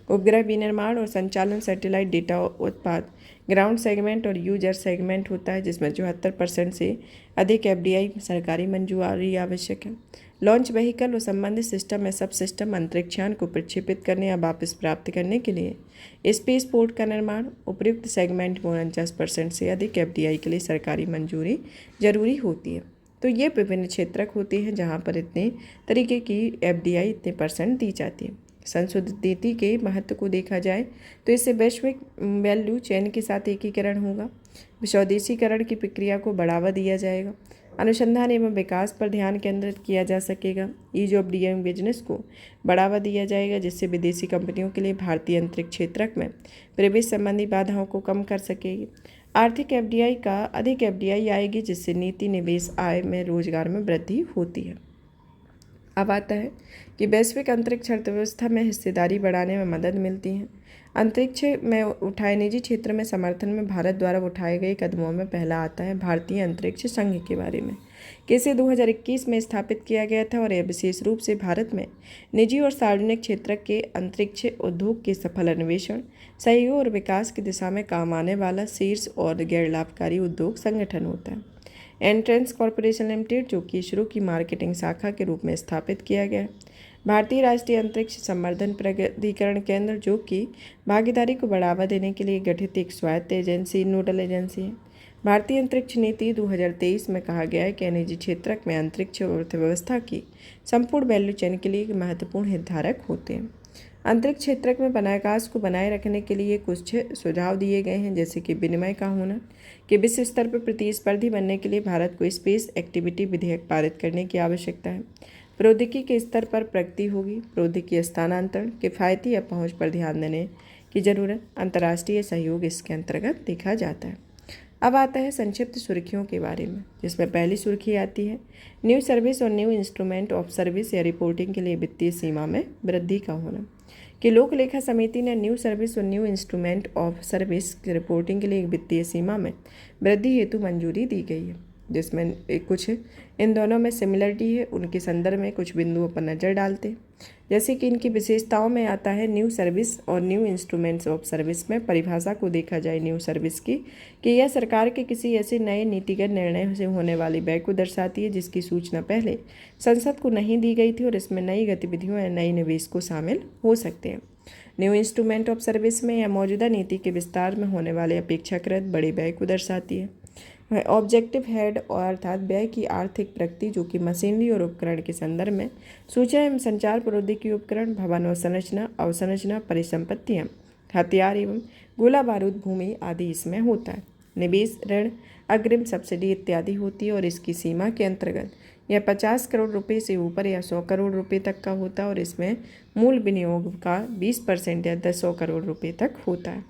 उपग्रह विनिर्माण और संचालन, सैटेलाइट डेटा उत्पाद, ग्राउंड सेगमेंट और यूजर सेगमेंट होता है, जिसमें 74% से अधिक एफडीआई सरकारी मंजूरी आवश्यक है। लॉन्च व्हीकल और संबंधित सिस्टम या सब सिस्टम अंतरिक्षयान को प्रक्षेपित करने या वापस प्राप्त करने के लिए स्पेस पोर्ट का निर्माण, उपयुक्त सेगमेंट में 49% से अधिक एफडीआई के लिए सरकारी मंजूरी जरूरी होती है। तो ये विभिन्न क्षेत्र होते हैं जहाँ पर इतने तरीके की एफडीआई इतने % दी जाती है। संशोधित नीति के महत्व को देखा जाए तो इससे वैश्विक वैल्यू चेन के साथ एकीकरण होगा, स्वदेशीकरण की प्रक्रिया को बढ़ावा दिया जाएगा, अनुसंधान एवं विकास पर ध्यान केंद्रित किया जा सकेगा, ईज ऑफ डूइंग बिजनेस को बढ़ावा दिया जाएगा, जिससे विदेशी कंपनियों के लिए भारतीय अंतरिक्ष क्षेत्र में प्रवेश संबंधी बाधाओं को कम कर सकेगी। आर्थिक एफडीआई का अधिक एफडीआई आएगी, जिससे नीति, निवेश, आय में, रोजगार में वृद्धि होती है। अब आता है कि वैश्विक अंतरिक्ष अर्थव्यवस्था में हिस्सेदारी बढ़ाने में मदद मिलती है। अंतरिक्ष में उठाए निजी क्षेत्र में समर्थन में भारत द्वारा उठाए गए कदमों में पहला आता है भारतीय अंतरिक्ष संघ के बारे में, कि इसे 2021 में स्थापित किया गया था और यह विशेष रूप से भारत में निजी और सार्वजनिक क्षेत्र के अंतरिक्ष उद्योग के सफल अन्वेषण, सहयोग और विकास की दिशा में काम आने वाला शीर्ष और गैर लाभकारी उद्योग संगठन होता है। एंट्रेंस कॉरपोरेशन लिमिटेड जो कि इसरो की मार्केटिंग शाखा के रूप में स्थापित किया गया। भारतीय राष्ट्रीय अंतरिक्ष संवर्धन प्राधिकरण केंद्र जो कि भागीदारी को बढ़ावा देने के लिए गठित एक स्वायत्त एजेंसी, नोडल एजेंसी है। भारतीय अंतरिक्ष नीति 2023 में कहा गया है कि निजी क्षेत्र में अंतरिक्ष अर्थव्यवस्था की संपूर्ण वैल्यू चेन के लिए महत्वपूर्ण हितधारक होते हैं। अंतरिक्ष क्षेत्र में वनावकाश को बनाए रखने के लिए कुछ सुझाव दिए गए हैं, जैसे कि विनिमय का होना, कि विश्व स्तर पर प्रतिस्पर्धी बनने के लिए भारत को स्पेस एक्टिविटी विधेयक पारित करने की आवश्यकता है। प्रौद्योगिकी के स्तर पर प्रगति होगी, प्रौद्योगिकी स्थानांतरण, किफ़ायती या पहुँच पर ध्यान देने की जरूरत, अंतर्राष्ट्रीय सहयोग इसके अंतर्गत देखा जाता है। अब आता है संक्षिप्त सुर्खियों के बारे में, जिसमें पहली सुर्खी आती है न्यू सर्विस और न्यू इंस्ट्रूमेंट ऑफ सर्विस या रिपोर्टिंग के लिए वित्तीय सीमा में वृद्धि का होना, कि लोक लेखा समिति ने न्यू सर्विस और न्यू इंस्ट्रूमेंट ऑफ सर्विस की रिपोर्टिंग के लिए वित्तीय सीमा में वृद्धि हेतु मंजूरी दी गई है, जिसमें कुछ इन दोनों में सिमिलरिटी है। उनके संदर्भ में कुछ बिंदुओं पर नज़र डालते हैं, जैसे कि इनकी विशेषताओं में आता है न्यू सर्विस और न्यू इंस्ट्रूमेंट्स ऑफ सर्विस में परिभाषा को देखा जाए न्यू सर्विस की, कि यह सरकार के किसी ऐसे नए नीतिगत निर्णय से होने वाली व्यय को दर्शाती है जिसकी सूचना पहले संसद को नहीं दी गई थी और इसमें नई गतिविधियों या नई निवेश को शामिल हो सकते हैं। न्यू इंस्ट्रूमेंट ऑफ सर्विस में यह मौजूदा नीति के विस्तार में होने वाले अपेक्षाकृत बड़े व्यय को दर्शाती है। ऑब्जेक्टिव हेड और अर्थात व्यय की आर्थिक प्रगति जो कि मशीनरी और उपकरण के संदर्भ में, सूचना एवं संचार प्रौद्योगिकी उपकरण, भवन अवसंरचना, अवसंरचना, परिसंपत्तियाँ, हथियार एवं गोला बारूद भूमि आदि इसमें होता है। निवेश, ऋण, अग्रिम, सब्सिडी इत्यादि होती है और इसकी सीमा के अंतर्गत यह 50 करोड़ रुपए से ऊपर या 100 करोड़ रुपए तक का होता है और इसमें मूल विनियोग का 20% या 100 करोड़ रुपए तक होता है।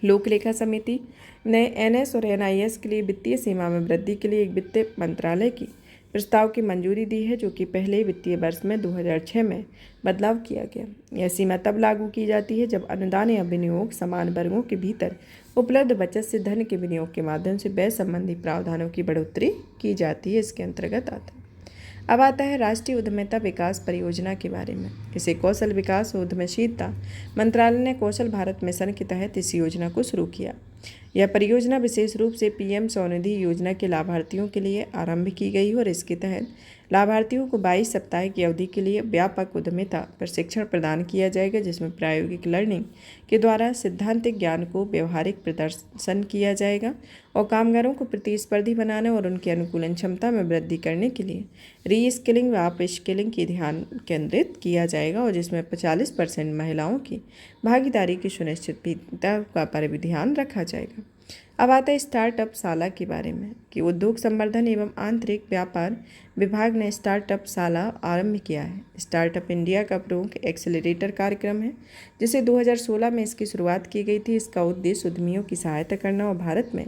लोक लेखा समिति ने एनएस और एनआईएस के लिए वित्तीय सीमा में वृद्धि के लिए एक वित्त मंत्रालय की प्रस्ताव की मंजूरी दी है, जो कि पहले वित्तीय वर्ष में 2006 में बदलाव किया गया। यह सीमा तब लागू की जाती है जब अनुदान या विनियोग समान वर्गों के भीतर उपलब्ध बचत से धन के विनियोग के माध्यम से व्यय संबंधी प्रावधानों की बढ़ोतरी की जाती है, इसके अंतर्गत आता है। अब आता है राष्ट्रीय उद्यमिता विकास परियोजना के बारे में। इसे कौशल विकास और उद्यमशीलता मंत्रालय ने कौशल भारत मिशन के तहत इस योजना को शुरू किया। यह परियोजना विशेष रूप से पीएम स्वनिधि योजना के लाभार्थियों के लिए आरंभ की गई और इसके तहत लाभार्थियों को 22 सप्ताह की अवधि के लिए व्यापक उद्यमिता प्रशिक्षण प्रदान किया जाएगा, जिसमें प्रायोगिक लर्निंग के द्वारा सिद्धांतिक ज्ञान को व्यवहारिक प्रदर्शन किया जाएगा और कामगारों को प्रतिस्पर्धी बनाने और उनकी अनुकूलन क्षमता में वृद्धि करने के लिए री स्किलिंग व अप स्किलिंग की ध्यान केंद्रित किया जाएगा और जिसमें 45% महिलाओं की भागीदारी की सुनिश्चितता का पर भी ध्यान रखा जाएगा। अब आता है स्टार्टअप शाला के बारे में कि उद्योग संवर्धन एवं आंतरिक व्यापार विभाग ने स्टार्टअप शाला आरंभ किया है। स्टार्टअप इंडिया का प्रमुख एक्सेलरेटर कार्यक्रम है, जिसे 2016 में इसकी शुरुआत की गई थी। इसका उद्देश्य उद्यमियों की सहायता करना और भारत में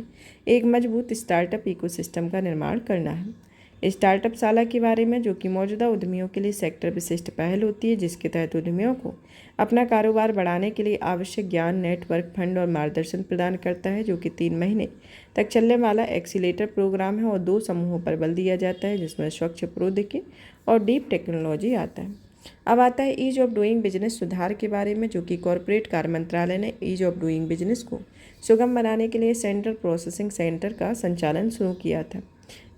एक मजबूत स्टार्टअप इकोसिस्टम का निर्माण करना है। स्टार्टअप शाला के बारे में, जो कि मौजूदा उद्यमियों के लिए सेक्टर विशिष्ट पहल होती है, जिसके तहत उद्यमियों को अपना कारोबार बढ़ाने के लिए आवश्यक ज्ञान, नेटवर्क, फंड और मार्गदर्शन प्रदान करता है, जो कि 3 महीने तक चलने वाला एक्सीलेटर प्रोग्राम है और 2 समूहों पर बल दिया जाता है, जिसमें स्वच्छ प्रौद्योगिकी और डीप टेक्नोलॉजी आता है। अब आता है ईज ऑफ डूइंग बिजनेस सुधार के बारे में, जो कि कॉरपोरेट कार्य मंत्रालय ने ईज ऑफ डूइंग बिजनेस को सुगम बनाने के लिए सेंट्रल प्रोसेसिंग सेंटर का संचालन शुरू किया था।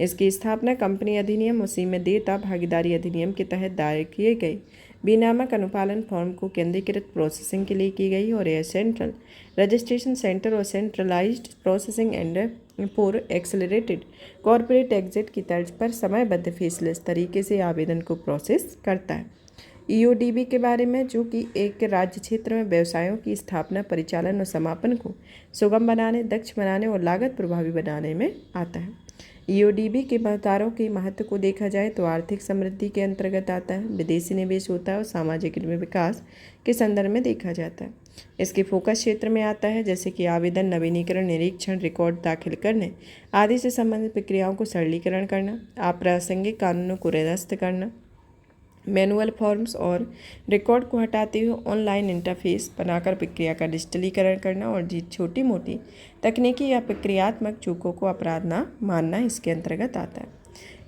इसकी स्थापना कंपनी अधिनियम, उसी में देयता भागीदारी अधिनियम के तहत दायर किए गए विनियामक अनुपालन फॉर्म को केंद्रीकृत प्रोसेसिंग के लिए की गई और यह सेंट्रल रजिस्ट्रेशन सेंटर और centralised processing and for accelerated corporate exit की तर्ज पर समयबद्ध फेसलेस तरीके से आवेदन को प्रोसेस करता है। ईओडीबी के बारे में, जो कि एक राज्य क्षेत्र में व्यवसायों की स्थापना, परिचालन और समापन को सुगम बनाने, दक्ष बनाने और लागत प्रभावी बनाने में आता है। ईओडीबी के महत्वों के महत्व को देखा जाए तो आर्थिक समृद्धि के अंतर्गत आता है, विदेशी निवेश होता है और सामाजिक विकास के संदर्भ में देखा जाता है। इसके फोकस क्षेत्र में आता है, जैसे कि आवेदन, नवीनीकरण, निरीक्षण, रिकॉर्ड दाखिल करने आदि से संबंधित प्रक्रियाओं को सरलीकरण करना, अप्रासंगिक कानूनों को निरस्त करना, मैनुअल फॉर्म्स और रिकॉर्ड को हटाते हुए ऑनलाइन इंटरफेस बनाकर प्रक्रिया का डिजिटलीकरण करना और छोटी मोटी तकनीकी या प्रक्रियात्मक चूकों को अपराध न मानना इसके अंतर्गत आता है।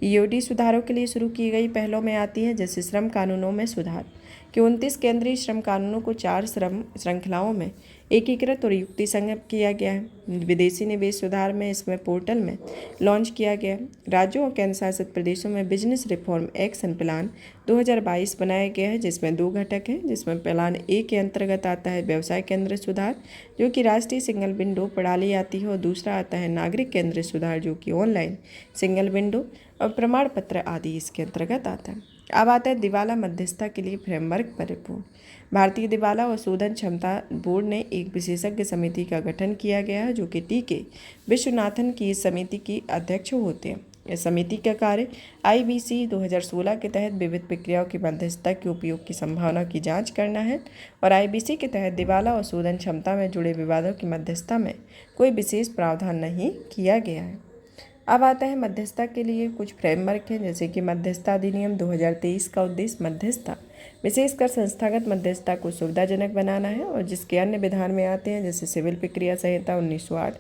ईओडी सुधारों के लिए शुरू की गई पहलों में आती है, जैसे श्रम कानूनों में सुधार कि 29 केंद्रीय श्रम कानूनों को 4 श्रम श्रृंखलाओं में एकीकृत और युक्तिसंगत किया गया है। विदेशी निवेश सुधार में इसमें पोर्टल में लॉन्च किया गया है। राज्यों और केंद्र शासित प्रदेशों में बिजनेस रिफॉर्म एक्शन प्लान 2022 बनाया गया है, जिसमें 2 घटक हैं, जिसमें प्लान ए के अंतर्गत आता है व्यवसाय केंद्र सुधार, जो कि राष्ट्रीय सिंगल विंडो प्रणाली आती है, और दूसरा आता है नागरिक केंद्र सुधार, जो कि ऑनलाइन सिंगल विंडो और प्रमाण पत्र आदि इसके अंतर्गत आता है। अब आता है दिवाला मध्यस्थता के लिए फ्रेमवर्क पर रिपोर्ट। भारतीय दिवाला और शोधन क्षमता बोर्ड ने एक विशेषज्ञ समिति का गठन किया गया है, जो कि टी.के. विश्वनाथन की इस समिति की अध्यक्ष होते हैं। इस समिति का कार्य आईबीसी 2016 के तहत विविध प्रक्रियाओं की मध्यस्थता के उपयोग की संभावना की जांच करना है और आईबीसी के तहत दिवाला और शोधन क्षमता में जुड़े विवादों की मध्यस्थता में कोई विशेष प्रावधान नहीं किया गया है। अब आता है मध्यस्थता के लिए कुछ फ्रेमवर्क हैं, जैसे कि मध्यस्थता अधिनियम 2023 का उद्देश्य मध्यस्थता विशेषकर संस्थागत मध्यस्थता को सुविधाजनक बनाना है और जिसके अन्य विधान में आते हैं, जैसे सिविल प्रक्रिया संहिता 1908,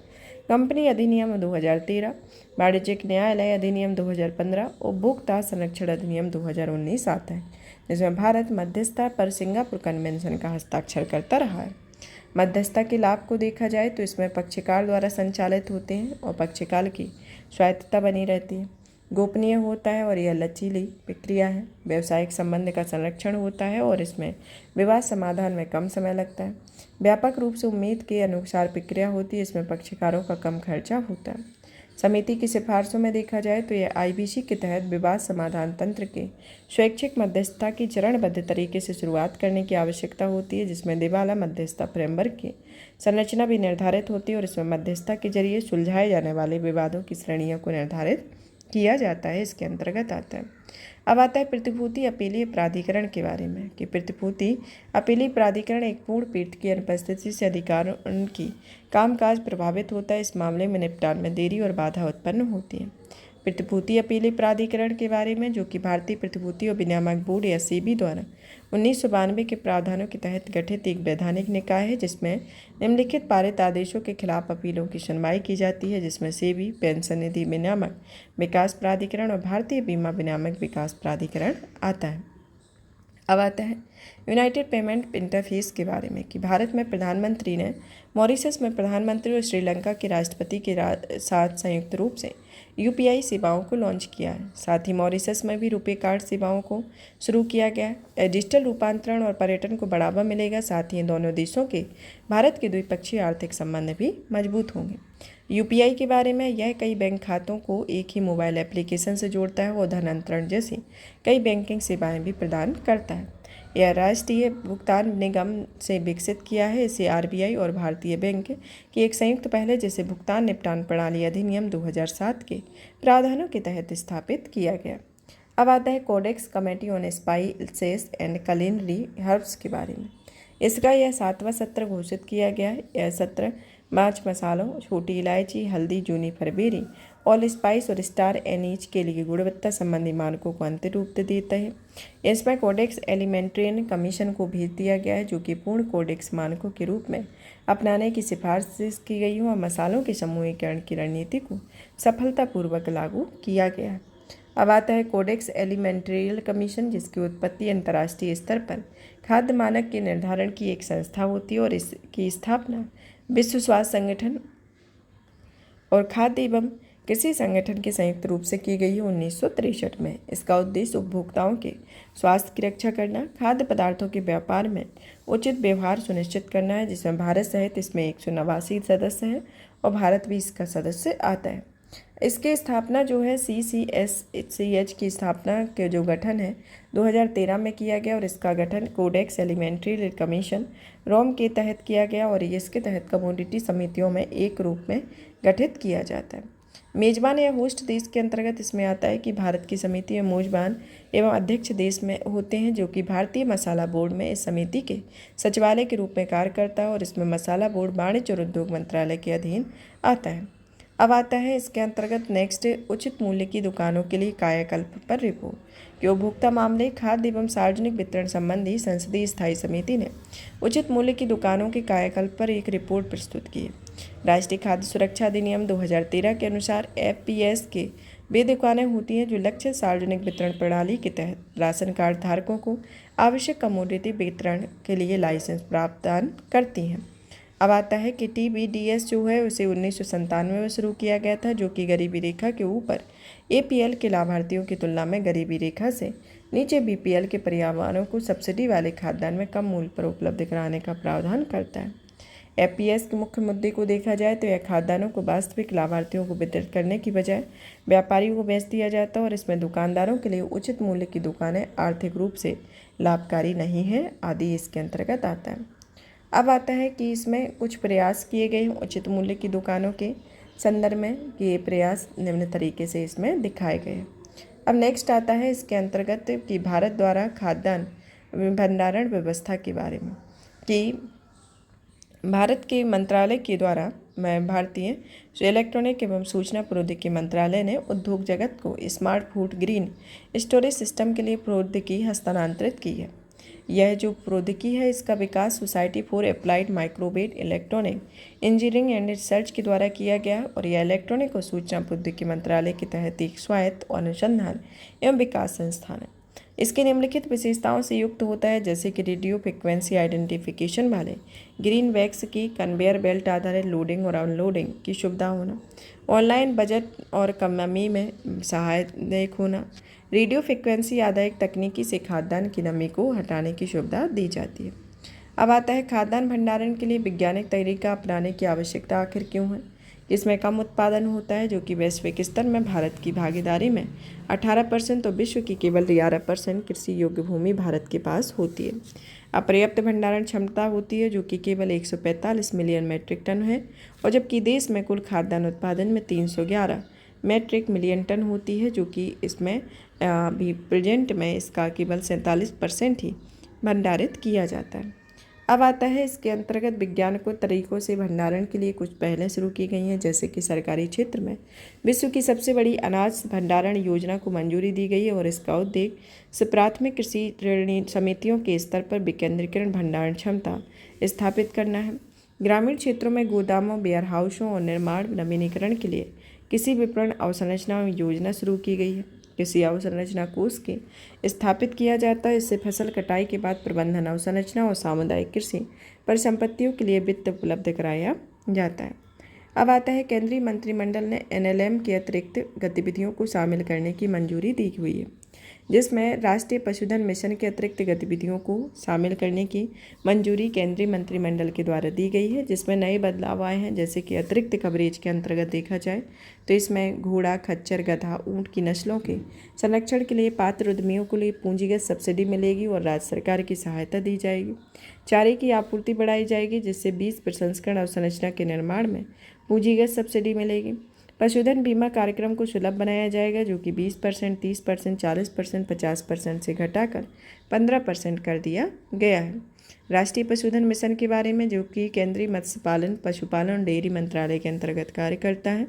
कंपनी अधिनियम 2013, वाणिज्यिक न्यायालय अधिनियम 2015, उपभोक्ता संरक्षण अधिनियम 2019 आता है, जिसमें भारत मध्यस्थता पर सिंगापुर कन्वेंशन का हस्ताक्षर करता रहा है। मध्यस्थता के लाभ को देखा जाए तो इसमें पक्षकार द्वारा संचालित होते हैं और पक्षकार की स्वायत्तता बनी रहती है, गोपनीय होता है और यह लचीली प्रक्रिया है। व्यावसायिक संबंध का संरक्षण होता है और इसमें विवाद समाधान में कम समय लगता है। व्यापक रूप से उम्मीद के अनुसार प्रक्रिया होती है, इसमें पक्षकारों का कम खर्चा होता है। समिति की सिफारिशों में देखा जाए तो यह आईबीसी के तहत विवाद समाधान तंत्र के स्वैच्छिक मध्यस्थता की चरणबद्ध तरीके से शुरुआत करने की आवश्यकता होती है, जिसमें दिवाला मध्यस्थता फ्रेमवर्क की संरचना भी निर्धारित होती है और इसमें मध्यस्थता के जरिए सुलझाए जाने वाले विवादों की श्रेणियों को निर्धारित किया जाता है। इसके अंतर्गत आता है। अब आता है प्रतिभूति अपीलीय प्राधिकरण के बारे में कि प्रतिभूति अपीलीय प्राधिकरण एक पूर्ण पीठ की अनुपस्थिति से अधिकारों की कामकाज प्रभावित होता है। इस मामले में निपटान में देरी और बाधा उत्पन्न होती है। प्रतिभूति अपीलीय प्राधिकरण के बारे में, जो कि भारतीय प्रतिभूति और विनियामक बोर्ड या सेबी द्वारा 1992 के प्रावधानों के तहत गठित एक वैधानिक निकाय है, जिसमें निम्नलिखित पारित आदेशों के खिलाफ अपीलों की सुनवाई की जाती है, जिसमें सेबी, पेंशन निधि विनियामक विकास प्राधिकरण और भारतीय बीमा विनियामक विकास प्राधिकरण आता है। अब आता है यूनाइटेड पेमेंट इंटरफेस के बारे में कि भारत में प्रधानमंत्री ने मॉरिशस में प्रधानमंत्री और श्रीलंका के राष्ट्रपति के साथ संयुक्त रूप से यूपीआई सेवाओं को लॉन्च किया है। साथ ही मॉरिशस में भी रुपे कार्ड सेवाओं को शुरू किया गया है। डिजिटल रूपांतरण और पर्यटन को बढ़ावा मिलेगा। साथ ही इन दोनों देशों के भारत के द्विपक्षीय आर्थिक संबंध भी मजबूत होंगे। यूपीआई के बारे में, यह कई बैंक खातों को एक ही मोबाइल एप्लीकेशन से जोड़ता है और धन अंतरण जैसी कई बैंकिंग सेवाएं भी प्रदान करता है। यह राष्ट्रीय भुगतान निगम से विकसित किया है। इसे आरबीआई और भारतीय बैंक की एक संयुक्त पहल है, जिसे भुगतान निपटान प्रणाली अधिनियम 2007 के प्रावधानों के तहत स्थापित किया गया। अब आता है codex committee on spices and culinary herbs के बारे में। इसका यह 7वां सत्र घोषित किया गया है। यह सत्र मार्च मसालों, छोटी इलायची, हल्दी, जूनिपर बेरी, ऑल स्पाइस और स्टार एनीज के लिए गुणवत्ता संबंधी मानकों को अंतिम रूप देता है। इसमें कोडेक्स एलिमेंट्रियन कमीशन को भेज दिया गया है, जो कि पूर्ण कोडेक्स मानकों के रूप में अपनाने की सिफारिश की गई हो और मसालों के समूहीकरण की रणनीति को सफलतापूर्वक लागू किया गया है। अब आता है कोडेक्स एलिमेंट्रियल कमीशन, जिसकी उत्पत्ति अंतर्राष्ट्रीय स्तर पर खाद्य मानक के निर्धारण की एक संस्था होती है और इसकी स्थापना विश्व स्वास्थ्य संगठन और खाद्य एवं कृषि संगठन के संयुक्त रूप से की गई है 1963 में। इसका उद्देश्य उपभोक्ताओं के स्वास्थ्य की रक्षा करना, खाद्य पदार्थों के व्यापार में उचित व्यवहार सुनिश्चित करना है, जिसमें भारत सहित इसमें 189 सदस्य हैं और भारत भी इसका सदस्य आता है। इसकी स्थापना जो है CCSCH की स्थापना के जो गठन है 2013 में किया गया और इसका गठन कोडेक्स एलिमेंट्री कमीशन रोम के तहत किया गया और इसके तहत कमोडिटी समितियों में एक रूप में गठित किया जाता है। मेजबान या होस्ट देश के अंतर्गत इसमें आता है कि भारत की समिति में मेजबान एवं अध्यक्ष देश में होते हैं, जो कि भारतीय मसाला बोर्ड में इस समिति के सचिवालय के रूप में कार्य करता है और इसमें मसाला बोर्ड वाणिज्य और उद्योग मंत्रालय के अधीन आता है। अब आता है इसके अंतर्गत नेक्स्ट उचित मूल्य की दुकानों के लिए कायाकल्प पर रिपोर्ट कि उपभोक्ता मामले, खाद्य एवं सार्वजनिक वितरण संबंधी संसदीय स्थायी समिति ने उचित मूल्य की दुकानों के कायाकल्प पर एक रिपोर्ट प्रस्तुत की है। राष्ट्रीय खाद्य सुरक्षा अधिनियम 2013 के अनुसार FPS के वे दुकानें होती हैं जो लक्ष्य सार्वजनिक वितरण प्रणाली के तहत राशन कार्ड धारकों को आवश्यक कमोडिटी वितरण के लिए लाइसेंस प्रदान करती हैं। अब आता है कि TBDS जो है उसे 1997 में शुरू किया गया था, जो कि गरीबी रेखा के ऊपर APL के लाभार्थियों की तुलना में गरीबी रेखा से नीचे BPL के परिवारों को सब्सिडी वाले खाद्यान्न में कम मूल्य पर उपलब्ध कराने का प्रावधान करता है। FPS के मुख्य मुद्दे को देखा जाए तो यह खाद्यान्नों को वास्तविक लाभार्थियों को वितरित करने की बजाय व्यापारियों को बेच दिया जाता है और इसमें दुकानदारों के लिए उचित मूल्य की दुकानें आर्थिक रूप से लाभकारी नहीं हैं आदि इसके अंतर्गत आता है। अब आता है कि इसमें कुछ प्रयास किए गए हैं उचित मूल्य की दुकानों के संदर्भ में कि ये प्रयास निम्न तरीके से इसमें दिखाए गए हैं। अब नेक्स्ट आता है इसके अंतर्गत कि भारत द्वारा खाद्यान्न भंडारण व्यवस्था के बारे में कि भारत के मंत्रालय के द्वारा भारतीय इलेक्ट्रॉनिक एवं सूचना प्रौद्योगिकी मंत्रालय ने उद्योग जगत को smart food green storage system के लिए प्रौद्योगिकी हस्तांतरित की है। यह जो प्रौद्योगिकी है इसका विकास society for applied microwave electronic engineering and research के द्वारा किया गया और यह इलेक्ट्रॉनिक और सूचना प्रौद्योगिकी मंत्रालय के तहत एक स्वायत्त अनुसंधान एवं विकास संस्थान है। इसकी निम्नलिखित विशेषताओं से युक्त होता है, जैसे कि रेडियो फ्रिक्वेंसी आइडेंटिफिकेशन वाले ग्रीन वैक्स की कन्वेयर बेल्ट आधारित लोडिंग और अनलोडिंग की सुविधा होना, ऑनलाइन बजट और कमी में सहायक होना, रेडियो फ्रिक्वेंसी आधारित तकनीकी से खाद्यान्न की नमी को हटाने की सुविधा दी जाती है। अब आता है खाद्यान्न भंडारण के लिए वैज्ञानिक तरीका अपनाने की आवश्यकता आखिर क्यों है जिसमें कम उत्पादन होता है, जो कि वैश्विक स्तर में भारत की भागीदारी में 18% और विश्व की केवल 11% कृषि योग्य भूमि भारत के पास होती है। अपर्याप्त भंडारण क्षमता होती है, जो कि केवल 145 मिलियन मीट्रिक टन है, और जबकि देश में कुल खाद्यान्न उत्पादन में 311 मीट्रिक मिलियन टन होती है, जो कि इसमें अभी प्रेजेंट में इसका केवल 47% ही भंडारित किया जाता है। अब आता है इसके अंतर्गत वैज्ञानिक तरीकों से भंडारण के लिए कुछ पहलें शुरू की गई हैं, जैसे कि सरकारी क्षेत्र में विश्व की सबसे बड़ी अनाज भंडारण योजना को मंजूरी दी गई है और इसका उद्देश्य प्राथमिक कृषि ऋण समितियों के स्तर पर विकेंद्रीकरण भंडारण क्षमता स्थापित करना है। ग्रामीण क्षेत्रों में गोदामों, वेयर हाउसों और निर्माण नवीनीकरण के लिए कृषि विपणन अवसंरचना योजना शुरू की गई है। कृषि अवसंरचना कोष के स्थापित किया जाता है। इससे फसल कटाई के बाद प्रबंधन अवसंरचना और सामुदायिक कृषि परिसंपत्तियों के लिए वित्त उपलब्ध कराया जाता है। अब आता है केंद्रीय मंत्रिमंडल ने एनएलएम के अतिरिक्त गतिविधियों को शामिल करने की मंजूरी दी हुई है, जिसमें राष्ट्रीय पशुधन मिशन के अतिरिक्त गतिविधियों को शामिल करने की मंजूरी केंद्रीय मंत्रिमंडल के द्वारा दी गई है, जिसमें नए बदलाव आए हैं। जैसे कि अतिरिक्त कवरेज के अंतर्गत देखा जाए तो इसमें घोड़ा, खच्चर, गधा, ऊंट की नस्लों के संरक्षण के लिए पात्र उद्यमियों को लिए पूंजीगत सब्सिडी मिलेगी और राज्य सरकार की सहायता दी जाएगी। चारे की आपूर्ति बढ़ाई जाएगी, जिससे 20 प्रसंस्करण अवसंरचना के निर्माण में पूंजीगत सब्सिडी मिलेगी। पशुधन बीमा कार्यक्रम को सुलभ बनाया जाएगा, जो कि 20%, 30%, 40%, 50% से घटाकर 15% कर दिया गया है। राष्ट्रीय पशुधन मिशन के बारे में, जो कि केंद्रीय मत्स्य पालन, पशुपालन और डेयरी मंत्रालय के अंतर्गत कार्य करता है,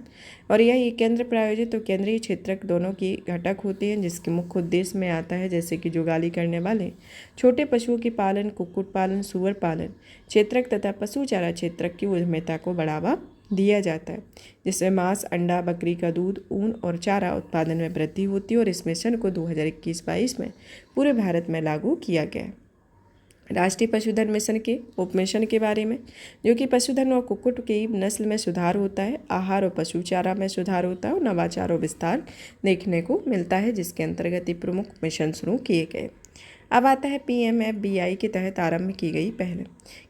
और यह केंद्र प्रायोजित और केंद्रीय क्षेत्रक दोनों की घटक होती हैं, जिसके मुख्य उद्देश्य में आता है जैसे कि जुगाली करने वाले छोटे पशुओं के पालन, कुक्कुट पालन, सुअर पालन क्षेत्रक तथा पशु चारा क्षेत्रक की उद्यमिता को बढ़ावा दिया जाता है, जिसमें मांस, अंडा, बकरी का दूध, ऊन और चारा उत्पादन में वृद्धि होती है। और इस मिशन को 2021-22 में पूरे भारत में लागू किया गया है। राष्ट्रीय पशुधन मिशन के उपमिशन के बारे में, जो कि पशुधन और कुक्कुट की नस्ल में सुधार होता है, आहार और पशु चारा में सुधार होता है और नवाचार और विस्तार देखने को मिलता है, जिसके अंतर्गत ये प्रमुख मिशन शुरू किए गए। अब आता है PMFBI के तहत आरंभ की गई पहल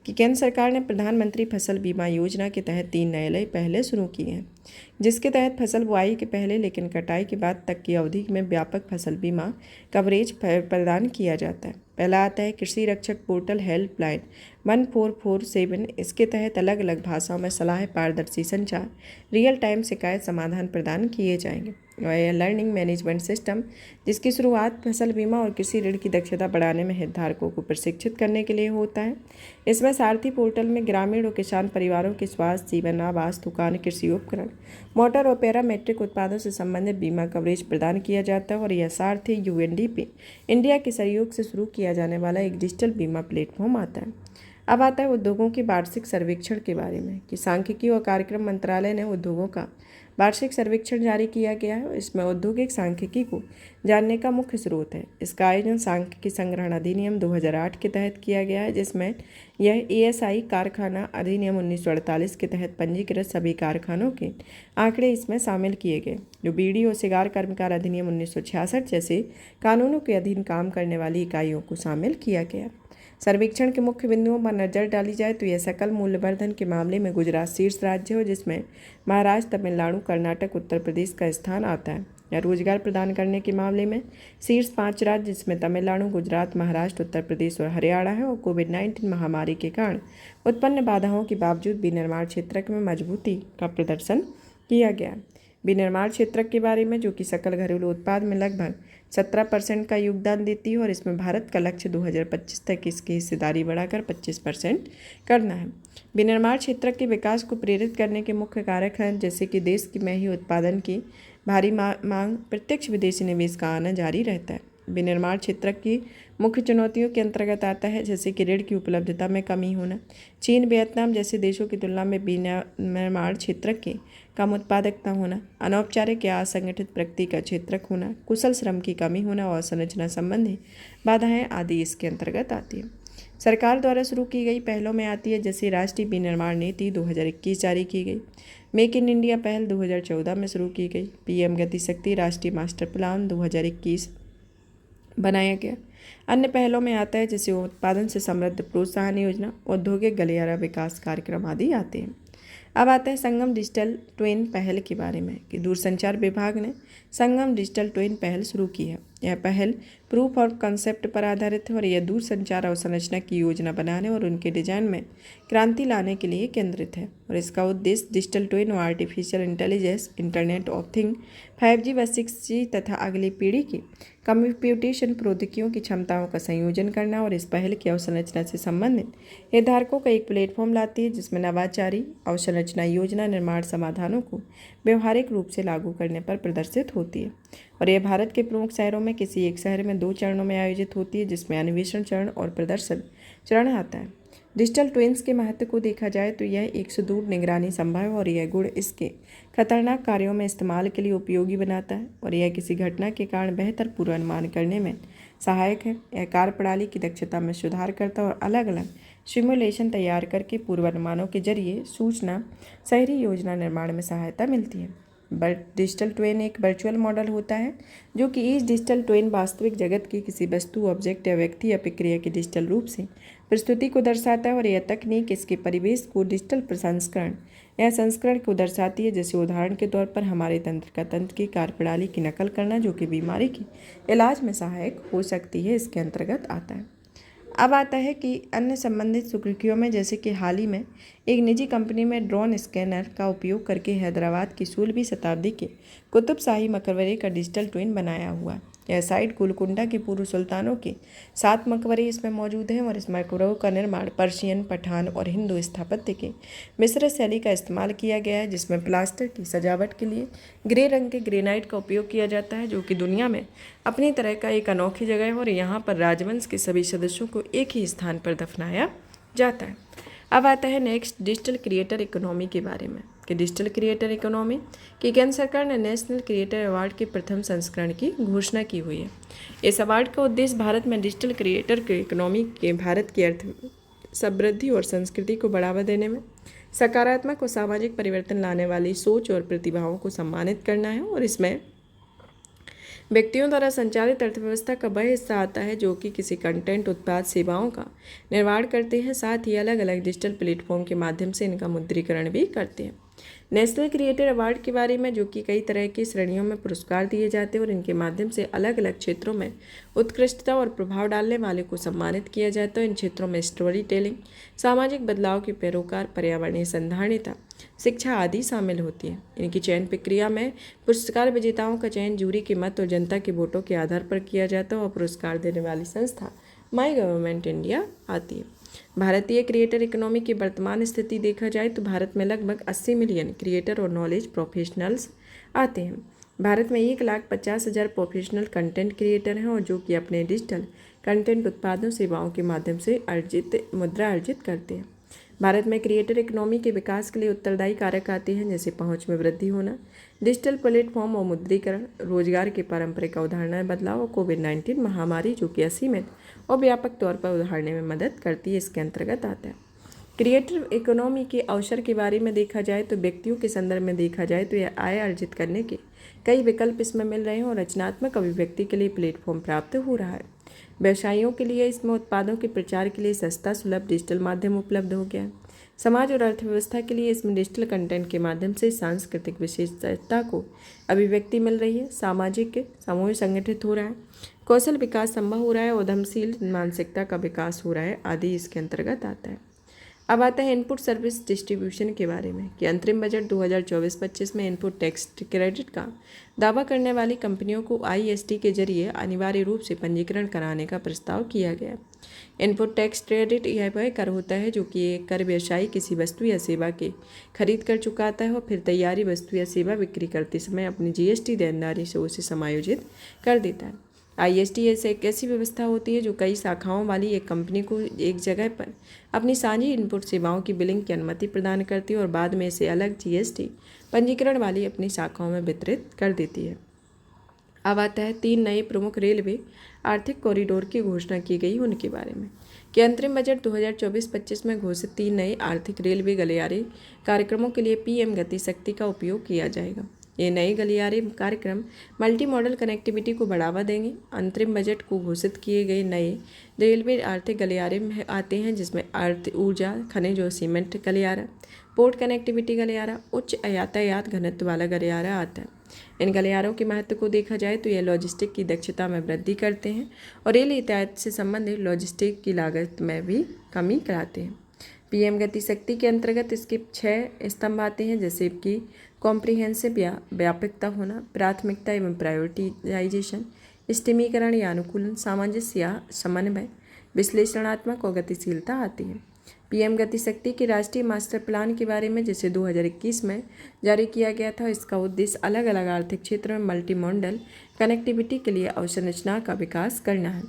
कि केंद्र सरकार ने प्रधानमंत्री फसल बीमा योजना के तहत 3 नए पहले शुरू किए हैं, जिसके तहत फसल बुआई के पहले लेकिन कटाई के बाद तक की अवधि में व्यापक फसल बीमा कवरेज प्रदान किया जाता है। पहला आता है कृषि रक्षक पोर्टल हेल्पलाइन 1447। इसके तहत अलग अलग भाषाओं में सलाह, पारदर्शी संचार, रियल टाइम शिकायत समाधान प्रदान किए जाएंगे। और लर्निंग मैनेजमेंट सिस्टम, जिसकी शुरुआत फसल बीमा और कृषि ऋण की दक्षता बढ़ाने में हितधारकों को प्रशिक्षित करने के लिए होता है। इसमें सारथी पोर्टल में ग्रामीण और किसान परिवारों के स्वास्थ्य, जीवन, आवास, दुकान, कृषि उपकरण, मोटर और पैरामेट्रिक उत्पादों से संबंधित बीमा कवरेज प्रदान किया जाता है। और यह सारथी UNDP इंडिया के सहयोग से शुरू किया जाने वाला एक डिजिटल बीमा प्लेटफॉर्म आता है। अब आता है उद्योगों के वार्षिक सर्वेक्षण के बारे में कि सांख्यिकी और कार्यक्रम मंत्रालय ने उद्योगों का वार्षिक सर्वेक्षण जारी किया गया है। इसमें औद्योगिक सांख्यिकी को जानने का मुख्य स्रोत है। इसका आयोजन सांख्यिकी संग्रहण अधिनियम 2008 के तहत किया गया है, जिसमें यह ASI कारखाना अधिनियम 1948 के तहत पंजीकृत सभी कारखानों के आंकड़े इसमें शामिल किए गए, जो बीड़ी और सिगार कर्मकार अधिनियम 1966 जैसे कानूनों के अधीन काम करने वाली इकाइयों को शामिल किया गया। सर्वेक्षण के मुख्य बिंदुओं पर नजर डाली जाए तो यह सकल मूल्यवर्धन के मामले में गुजरात शीर्ष राज्य है, जिसमें महाराष्ट्र, तमिलनाडु, कर्नाटक, उत्तर प्रदेश का स्थान आता है। या रोजगार प्रदान करने के मामले में शीर्ष 5 राज्य, जिसमें तमिलनाडु, गुजरात, महाराष्ट्र, उत्तर प्रदेश और हरियाणा है। और कोविड-19 महामारी के कारण उत्पन्न बाधाओं के बावजूद विनिर्माण क्षेत्र में मजबूती का प्रदर्शन किया गया। विनिर्माण क्षेत्र के बारे में, जो कि सकल घरेलू उत्पाद में लगभग 17% का योगदान देती है, और इसमें भारत का लक्ष्य 2025 तक इसकी हिस्सेदारी बढ़ाकर 25% करना है। विनिर्माण क्षेत्र के विकास को प्रेरित करने के मुख्य कारक हैं, जैसे कि देश में ही उत्पादन की भारी मांग, प्रत्यक्ष विदेशी निवेश का आना जारी रहता है। विनिर्माण क्षेत्र की मुख्य चुनौतियों के अंतर्गत आता है जैसे कि ऋण की उपलब्धता में कमी होना, चीन, वियतनाम जैसे देशों की तुलना में विनिर्माण क्षेत्र की कम उत्पादकता होना, अनौपचारिक या असंगठित प्रगति का क्षेत्र होना, कुशल श्रम की कमी होना और संरचना संबंधी बाधाएं आदि इसके अंतर्गत आती है। सरकार द्वारा शुरू की गई पहलों में आती है जैसे राष्ट्रीय विनिर्माण नीति 2021 जारी की गई, मेक इन इंडिया पहल 2014 में शुरू की गई, PM गति शक्ति राष्ट्रीय मास्टर प्लान 2021 बनाया गया। अन्य पहलों में आता है जैसे उत्पादन से समृद्ध प्रोत्साहन योजना, औद्योगिक गलियारा विकास कार्यक्रम आदि आते हैं। अब आता है संगम डिजिटल ट्विन पहल के बारे में कि दूरसंचार विभाग ने संगम डिजिटल ट्विन पहल शुरू की है। यह पहल प्रूफ ऑफ कंसेप्ट पर आधारित है और यह दूरसंचार अवसंरचना की योजना बनाने और उनके डिजाइन में क्रांति लाने के लिए केंद्रित है और इसका उद्देश्य डिजिटल ट्विन और artificial intelligence, internet of thing, 5G व 6G तथा अगली पीढ़ी की कंप्यूटेशन प्रौद्योगिकियों की क्षमताओं का संयोजन करना और इस पहल की अवसंरचना से संबंधित हितधारकों का एक प्लेटफॉर्म लाती है जिसमें नवाचारी अवसंरचना योजना निर्माण समाधानों को व्यवहारिक रूप से लागू करने पर प्रदर्शित होती है और यह भारत के प्रमुख शहरों में किसी एक शहर में 2 चरणों में आयोजित होती है जिसमें अन्वेषण चरण और प्रदर्शन चरण आता है। डिजिटल ट्विन्स के महत्व को देखा जाए तो यह एक सुदूर निगरानी संभव है और यह गुण इसके खतरनाक कार्यों में इस्तेमाल के लिए उपयोगी बनाता है और यह किसी घटना के कारण बेहतर पूर्वानुमान करने में सहायक है। यह कार्यप्रणाली की दक्षता में सुधार करता है और अलग अलग सिमुलेशन तैयार करके पूर्वानुमानों के जरिए सूचना शहरी योजना निर्माण में सहायता मिलती है। डिजिटल ट्विन एक वर्चुअल मॉडल होता है जो कि इस डिजिटल ट्विन वास्तविक जगत की किसी वस्तु, ऑब्जेक्ट या व्यक्ति या प्रक्रिया की डिजिटल रूप से प्रस्तुति को दर्शाता है और यह तकनीक इसके परिवेश को डिजिटल प्रसंस्करण या संस्करण को दर्शाती है। जैसे उदाहरण के तौर पर हमारे तंत्र की कार्यप्रणाली की नकल करना जो कि बीमारी के इलाज में सहायक हो सकती है, इसके अंतर्गत आता है। अब आता है कि अन्य संबंधित सुर्खियों में जैसे कि हाल ही में एक निजी कंपनी में ड्रोन स्कैनर का उपयोग करके हैदराबाद की 16वीं शताब्दी के कुतुब शाही मकबरे का डिजिटल ट्विन बनाया हुआ। यह साइट गोलकुंडा के पूर्व सुल्तानों के 7 मकबरे इसमें मौजूद हैं और इस मकबरों का निर्माण पर्शियन, पठान और हिंदू स्थापत्य के मिश्र शैली का इस्तेमाल किया गया है जिसमें प्लास्टर की सजावट के लिए ग्रे रंग के ग्रेनाइट का उपयोग किया जाता है जो कि दुनिया में अपनी तरह का एक अनोखी जगह है और यहाँ पर राजवंश के सभी सदस्यों को एक ही स्थान पर दफनाया जाता है। अब आता है नेक्स्ट डिजिटल क्रिएटर इकोनॉमी के बारे में कि डिजिटल क्रिएटर इकोनॉमी की केंद्र सरकार ने नेशनल क्रिएटर अवार्ड के प्रथम संस्करण की घोषणा की हुई है। इस अवार्ड का उद्देश्य भारत में डिजिटल क्रिएटर के इकोनॉमी के भारत की अर्थ समृद्धि और संस्कृति को बढ़ावा देने में सकारात्मक और सामाजिक परिवर्तन लाने वाली सोच और प्रतिभाओं को सम्मानित करना है और इसमें व्यक्तियों द्वारा संचालित अर्थव्यवस्था का वह हिस्सा आता है जो कि किसी कंटेंट, उत्पाद, सेवाओं का निर्माण करते हैं, साथ ही अलग अलग डिजिटल प्लेटफॉर्म के माध्यम से इनका मुद्रीकरण भी करते हैं। नेशनल क्रिएटर अवार्ड के बारे में जो कि कई तरह की श्रेणियों में पुरस्कार दिए जाते हैं और इनके माध्यम से अलग अलग क्षेत्रों में उत्कृष्टता और प्रभाव डालने वाले को सम्मानित किया जाता है। इन क्षेत्रों में स्टोरी टेलिंग, सामाजिक बदलाव के पैरोकार, पर्यावरणीय संधारणीयता, शिक्षा आदि शामिल होती है। इनकी चयन प्रक्रिया में पुरस्कार विजेताओं का चयन जूरी के मत और जनता के वोटों के आधार पर किया जाता है और पुरस्कार देने वाली संस्था माई गवर्नमेंट इंडिया आती है। भारतीय क्रिएटर इकोनॉमी की वर्तमान स्थिति देखा जाए तो भारत में लगभग 80 मिलियन क्रिएटर और नॉलेज प्रोफेशनल्स आते हैं। भारत में 1,50,000 प्रोफेशनल कंटेंट क्रिएटर हैं और जो कि अपने डिजिटल कंटेंट उत्पादों सेवाओं के माध्यम से मुद्रा अर्जित करते हैं। भारत में क्रिएटर इकोनॉमी के विकास के लिए उत्तरदायी कारक आते हैं जैसे पहुंच में वृद्धि होना, डिजिटल प्लेटफॉर्म और मुद्रीकरण, रोजगार के पारंपरिक अवधारणाएं बदलाव और कोविड-19 महामारी जो कि असीमित और व्यापक तौर पर उदाहरणे में मदद करती है, इसके अंतर्गत आता है। क्रिएटर इकोनॉमी के अवसर के बारे में देखा जाए तो व्यक्तियों के संदर्भ में देखा जाए तो यह आय अर्जित करने के कई विकल्प इसमें मिल रहे हैं और रचनात्मक अभिव्यक्ति के लिए प्लेटफॉर्म प्राप्त हो रहा है। व्यवसायियों के लिए इसमें उत्पादों के प्रचार के लिए सस्ता सुलभ डिजिटल माध्यम उपलब्ध हो गया है। समाज और अर्थव्यवस्था के लिए इसमें डिजिटल कंटेंट के माध्यम से सांस्कृतिक विशेषता को अभिव्यक्ति मिल रही है। सामाजिक समूह संगठित हो रहा है, कौशल विकास संभव हो रहा है, उद्यमशील मानसिकता का विकास हो रहा है आदि इसके अंतर्गत आता है। अब आता है इनपुट सर्विस डिस्ट्रीब्यूशन के बारे में कि अंतरिम बजट 2024-25 में इनपुट टैक्स क्रेडिट का दावा करने वाली कंपनियों को IST के जरिए अनिवार्य रूप से पंजीकरण कराने का प्रस्ताव किया गया। इनपुट टैक्स क्रेडिट यह वह कर होता है जो कि एक कर व्यवसायी किसी वस्तु या सेवा के खरीद कर चुकाता है और फिर तैयारी वस्तु या सेवा बिक्री करते समय अपनी GST देनदारी से उसे समायोजित कर देता है। IST एक ऐसी व्यवस्था होती है जो कई शाखाओं वाली एक कंपनी को एक जगह पर अपनी साझी इनपुट सेवाओं की बिलिंग की अनुमति प्रदान करती है और बाद में इसे अलग GST पंजीकरण वाली अपनी शाखाओं में वितरित कर देती है। अब आता है 3 नए प्रमुख रेलवे आर्थिक कॉरिडोर की घोषणा की गई उनके बारे में कि अंतरिम बजट 2024-25 में घोषित 3 नए आर्थिक रेलवे गलियारे कार्यक्रमों के लिए PM गति शक्ति का उपयोग किया जाएगा। ये नए गलियारे कार्यक्रम मल्टी मॉडल कनेक्टिविटी को बढ़ावा देंगे। अंतरिम बजट को घोषित किए गए नए रेलवे आर्थिक गलियारे में आते हैं, जिसमें ऊर्जा, खनिज और सीमेंट गलियारा, पोर्ट कनेक्टिविटी गलियारा, उच्च यातायात घनत्व वाला गलियारा आता है। इन गलियारों के महत्व को देखा जाए तो यह लॉजिस्टिक की दक्षता में वृद्धि करते हैं और रेल यातायात से संबंधित लॉजिस्टिक की लागत में भी कमी कराते हैं। पीएम गति शक्ति के अंतर्गत इसके 6 स्तंभ आते हैं, जैसे कि कॉम्प्रिहेंसिव या व्यापकता होना, प्राथमिकता एवं प्रायोरिटाइजेशन, स्टीमीकरण या अनुकूलन, सामंजस्य या समन्वय, विश्लेषणात्मक और गतिशीलता आती है। पीएम गति शक्ति के राष्ट्रीय मास्टर प्लान के बारे में, जिसे 2021 में जारी किया गया था, इसका उद्देश्य अलग अलग आर्थिक क्षेत्रों में मल्टी मॉडल कनेक्टिविटी के लिए अवसंरचना का विकास करना है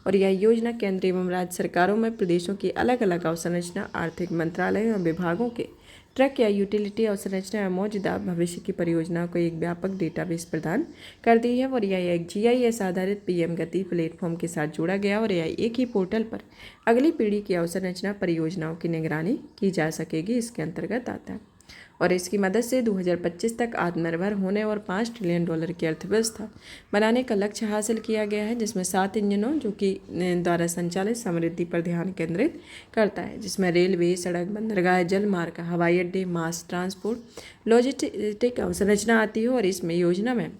और यह योजना केंद्र एवं राज्य सरकारों में प्रदेशों की अलग अलग अवसंरचना, आर्थिक मंत्रालयों और विभागों के ट्रक या यूटिलिटी अवसंरचना या मौजूदा भविष्य की परियोजनाओं को एक व्यापक डेटाबेस प्रदान कर दी है और यह एक GIS आधारित पीएम गति प्लेटफॉर्म के साथ जोड़ा गया और यह एक ही पोर्टल पर अगली पीढ़ी की अवसंरचना परियोजनाओं की निगरानी की जा सकेगी, इसके अंतर्गत आता है। और इसकी मदद से 2025 तक आत्मनिर्भर होने और $5 ट्रिलियन की अर्थव्यवस्था बनाने का लक्ष्य हासिल किया गया है, जिसमें 7 इंजनों जो कि द्वारा संचालित समृद्धि पर ध्यान केंद्रित करता है, जिसमें रेलवे, सड़क, बंदरगाह, जल मार्ग, हवाई अड्डे, मास ट्रांसपोर्ट, लॉजिस्टिक अवसंरचना आती है और इसमें योजना में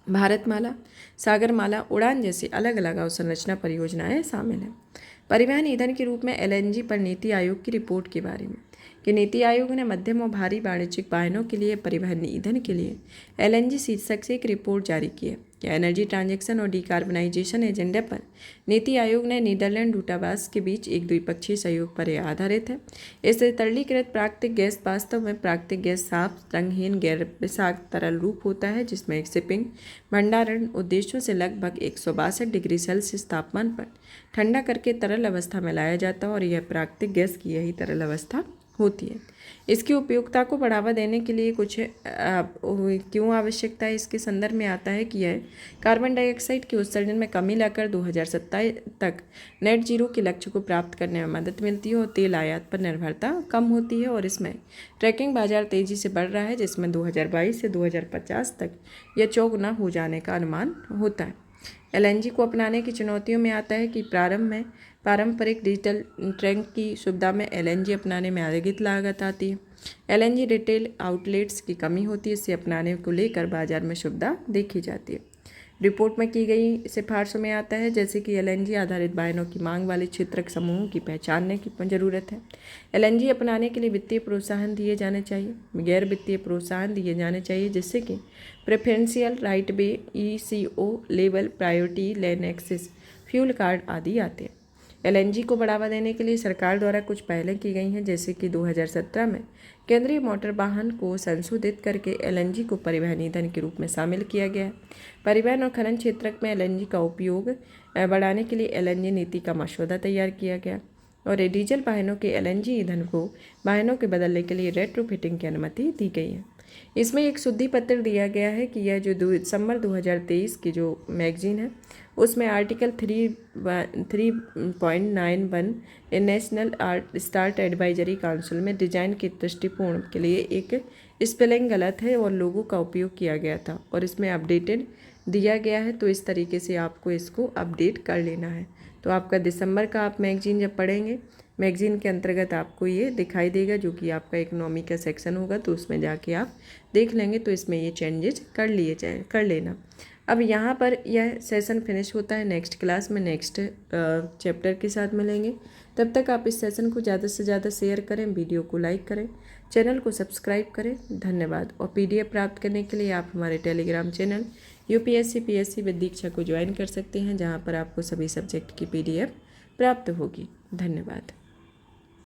भारतमाला, सागरमाला, उड़ान जैसी अलग अलग अवसंरचना परियोजनाएं शामिल हैं। परिवहन ईंधन के रूप में LNG पर नीति आयोग की रिपोर्ट के बारे में कि नीति आयोग ने मध्यम और भारी वाणिज्यिक वाहनों के लिए परिवहन ईंधन के लिए LNG शीर्षक से एक रिपोर्ट जारी की है। यह एनर्जी ट्रांजैक्शन और डिकार्बनाइजेशन एजेंडे पर नीति आयोग ने नीदरलैंड दूतावास के बीच एक द्विपक्षीय सहयोग पर आधारित है। इससे तरलीकृत प्राकृतिक गैस वास्तव में प्राकृतिक गैस साफ, रंगहीन, गैर विषाक्त तरल रूप होता है, जिसमें शिपिंग भंडारण उद्देश्यों से लगभग 162 डिग्री सेल्सियस तापमान पर ठंडा करके तरल अवस्था में लाया जाता है और यह प्राकृतिक गैस की यही तरल अवस्था होती है। इसकी उपयोगिता को बढ़ावा देने के लिए कुछ क्यों आवश्यकता है, इसके संदर्भ में आता है कि यह कार्बन डाइऑक्साइड के उत्सर्जन में कमी लाकर 2027 तक नेट जीरो के लक्ष्य को प्राप्त करने में मदद मिलती है और तेल आयात पर निर्भरता कम होती है और इसमें ट्रैकिंग बाजार तेजी से बढ़ रहा है, जिसमें 2022 से 2050 तक यह 4 गुना हो जाने का अनुमान होता है। LNG को अपनाने की चुनौतियों में आता है कि प्रारंभ में पारंपरिक डिजिटल ट्रैक की सुविधा में LNG अपनाने में अधिक लागत आती है। LNG रिटेल आउटलेट्स की कमी होती है, इसे अपनाने को लेकर बाजार में सुविधा देखी जाती है। रिपोर्ट में की गई सिफारिशों में आता है जैसे कि LNG आधारित वाहनों की मांग वाले क्षेत्र समूहों की पहचानने की ज़रूरत है। LNG अपनाने के लिए वित्तीय प्रोत्साहन दिए जाने चाहिए, गैर वित्तीय प्रोत्साहन दिए जाने चाहिए, जिससे कि preferential right way, ECO level, priority lane access, fuel card आदि आते हैं। LNG को बढ़ावा देने के लिए सरकार द्वारा कुछ पहलें की गई हैं, जैसे कि 2017 में केंद्रीय मोटर वाहन को संशोधित करके LNG को परिवहन ईंधन के रूप में शामिल किया गया है। परिवहन और खनन क्षेत्र में LNG का उपयोग बढ़ाने के लिए LNG नीति का मसौदा तैयार किया गया और डीजल वाहनों के LNG ईंधन को वाहनों के बदलने के लिए रेट्रोफिटिंग की अनुमति दी गई है। इसमें एक शुद्धि पत्र दिया गया है कि यह जो दिसंबर 2023 की जो मैगजीन है उसमें article 3.91 national start advisory council में डिजाइन के दृष्टिकोण के लिए एक स्पेलिंग गलत है और लोगों का उपयोग किया गया था और इसमें अपडेटेड दिया गया है, तो इस तरीके से आपको इसको अपडेट कर लेना है। तो आपका दिसंबर का आप मैगजीन जब पढ़ेंगे, मैगजीन के अंतर्गत आपको ये दिखाई देगा जो कि आपका इकोनॉमी का सेक्शन होगा, तो उसमें जाके आप देख लेंगे, तो इसमें ये चेंजेज कर लेना। अब यहाँ पर यह सेशन फिनिश होता है। नेक्स्ट क्लास में नेक्स्ट चैप्टर के साथ मिलेंगे। तब तक आप इस सेशन को ज़्यादा से ज़्यादा शेयर करें, वीडियो को लाइक करें, चैनल को सब्सक्राइब करें। धन्यवाद। और PDF प्राप्त करने के लिए आप हमारे telegram channel UPSC PSC with Diksha को ज्वाइन कर सकते हैं, जहाँ पर आपको सभी सब्जेक्ट की PDF प्राप्त होगी। धन्यवाद।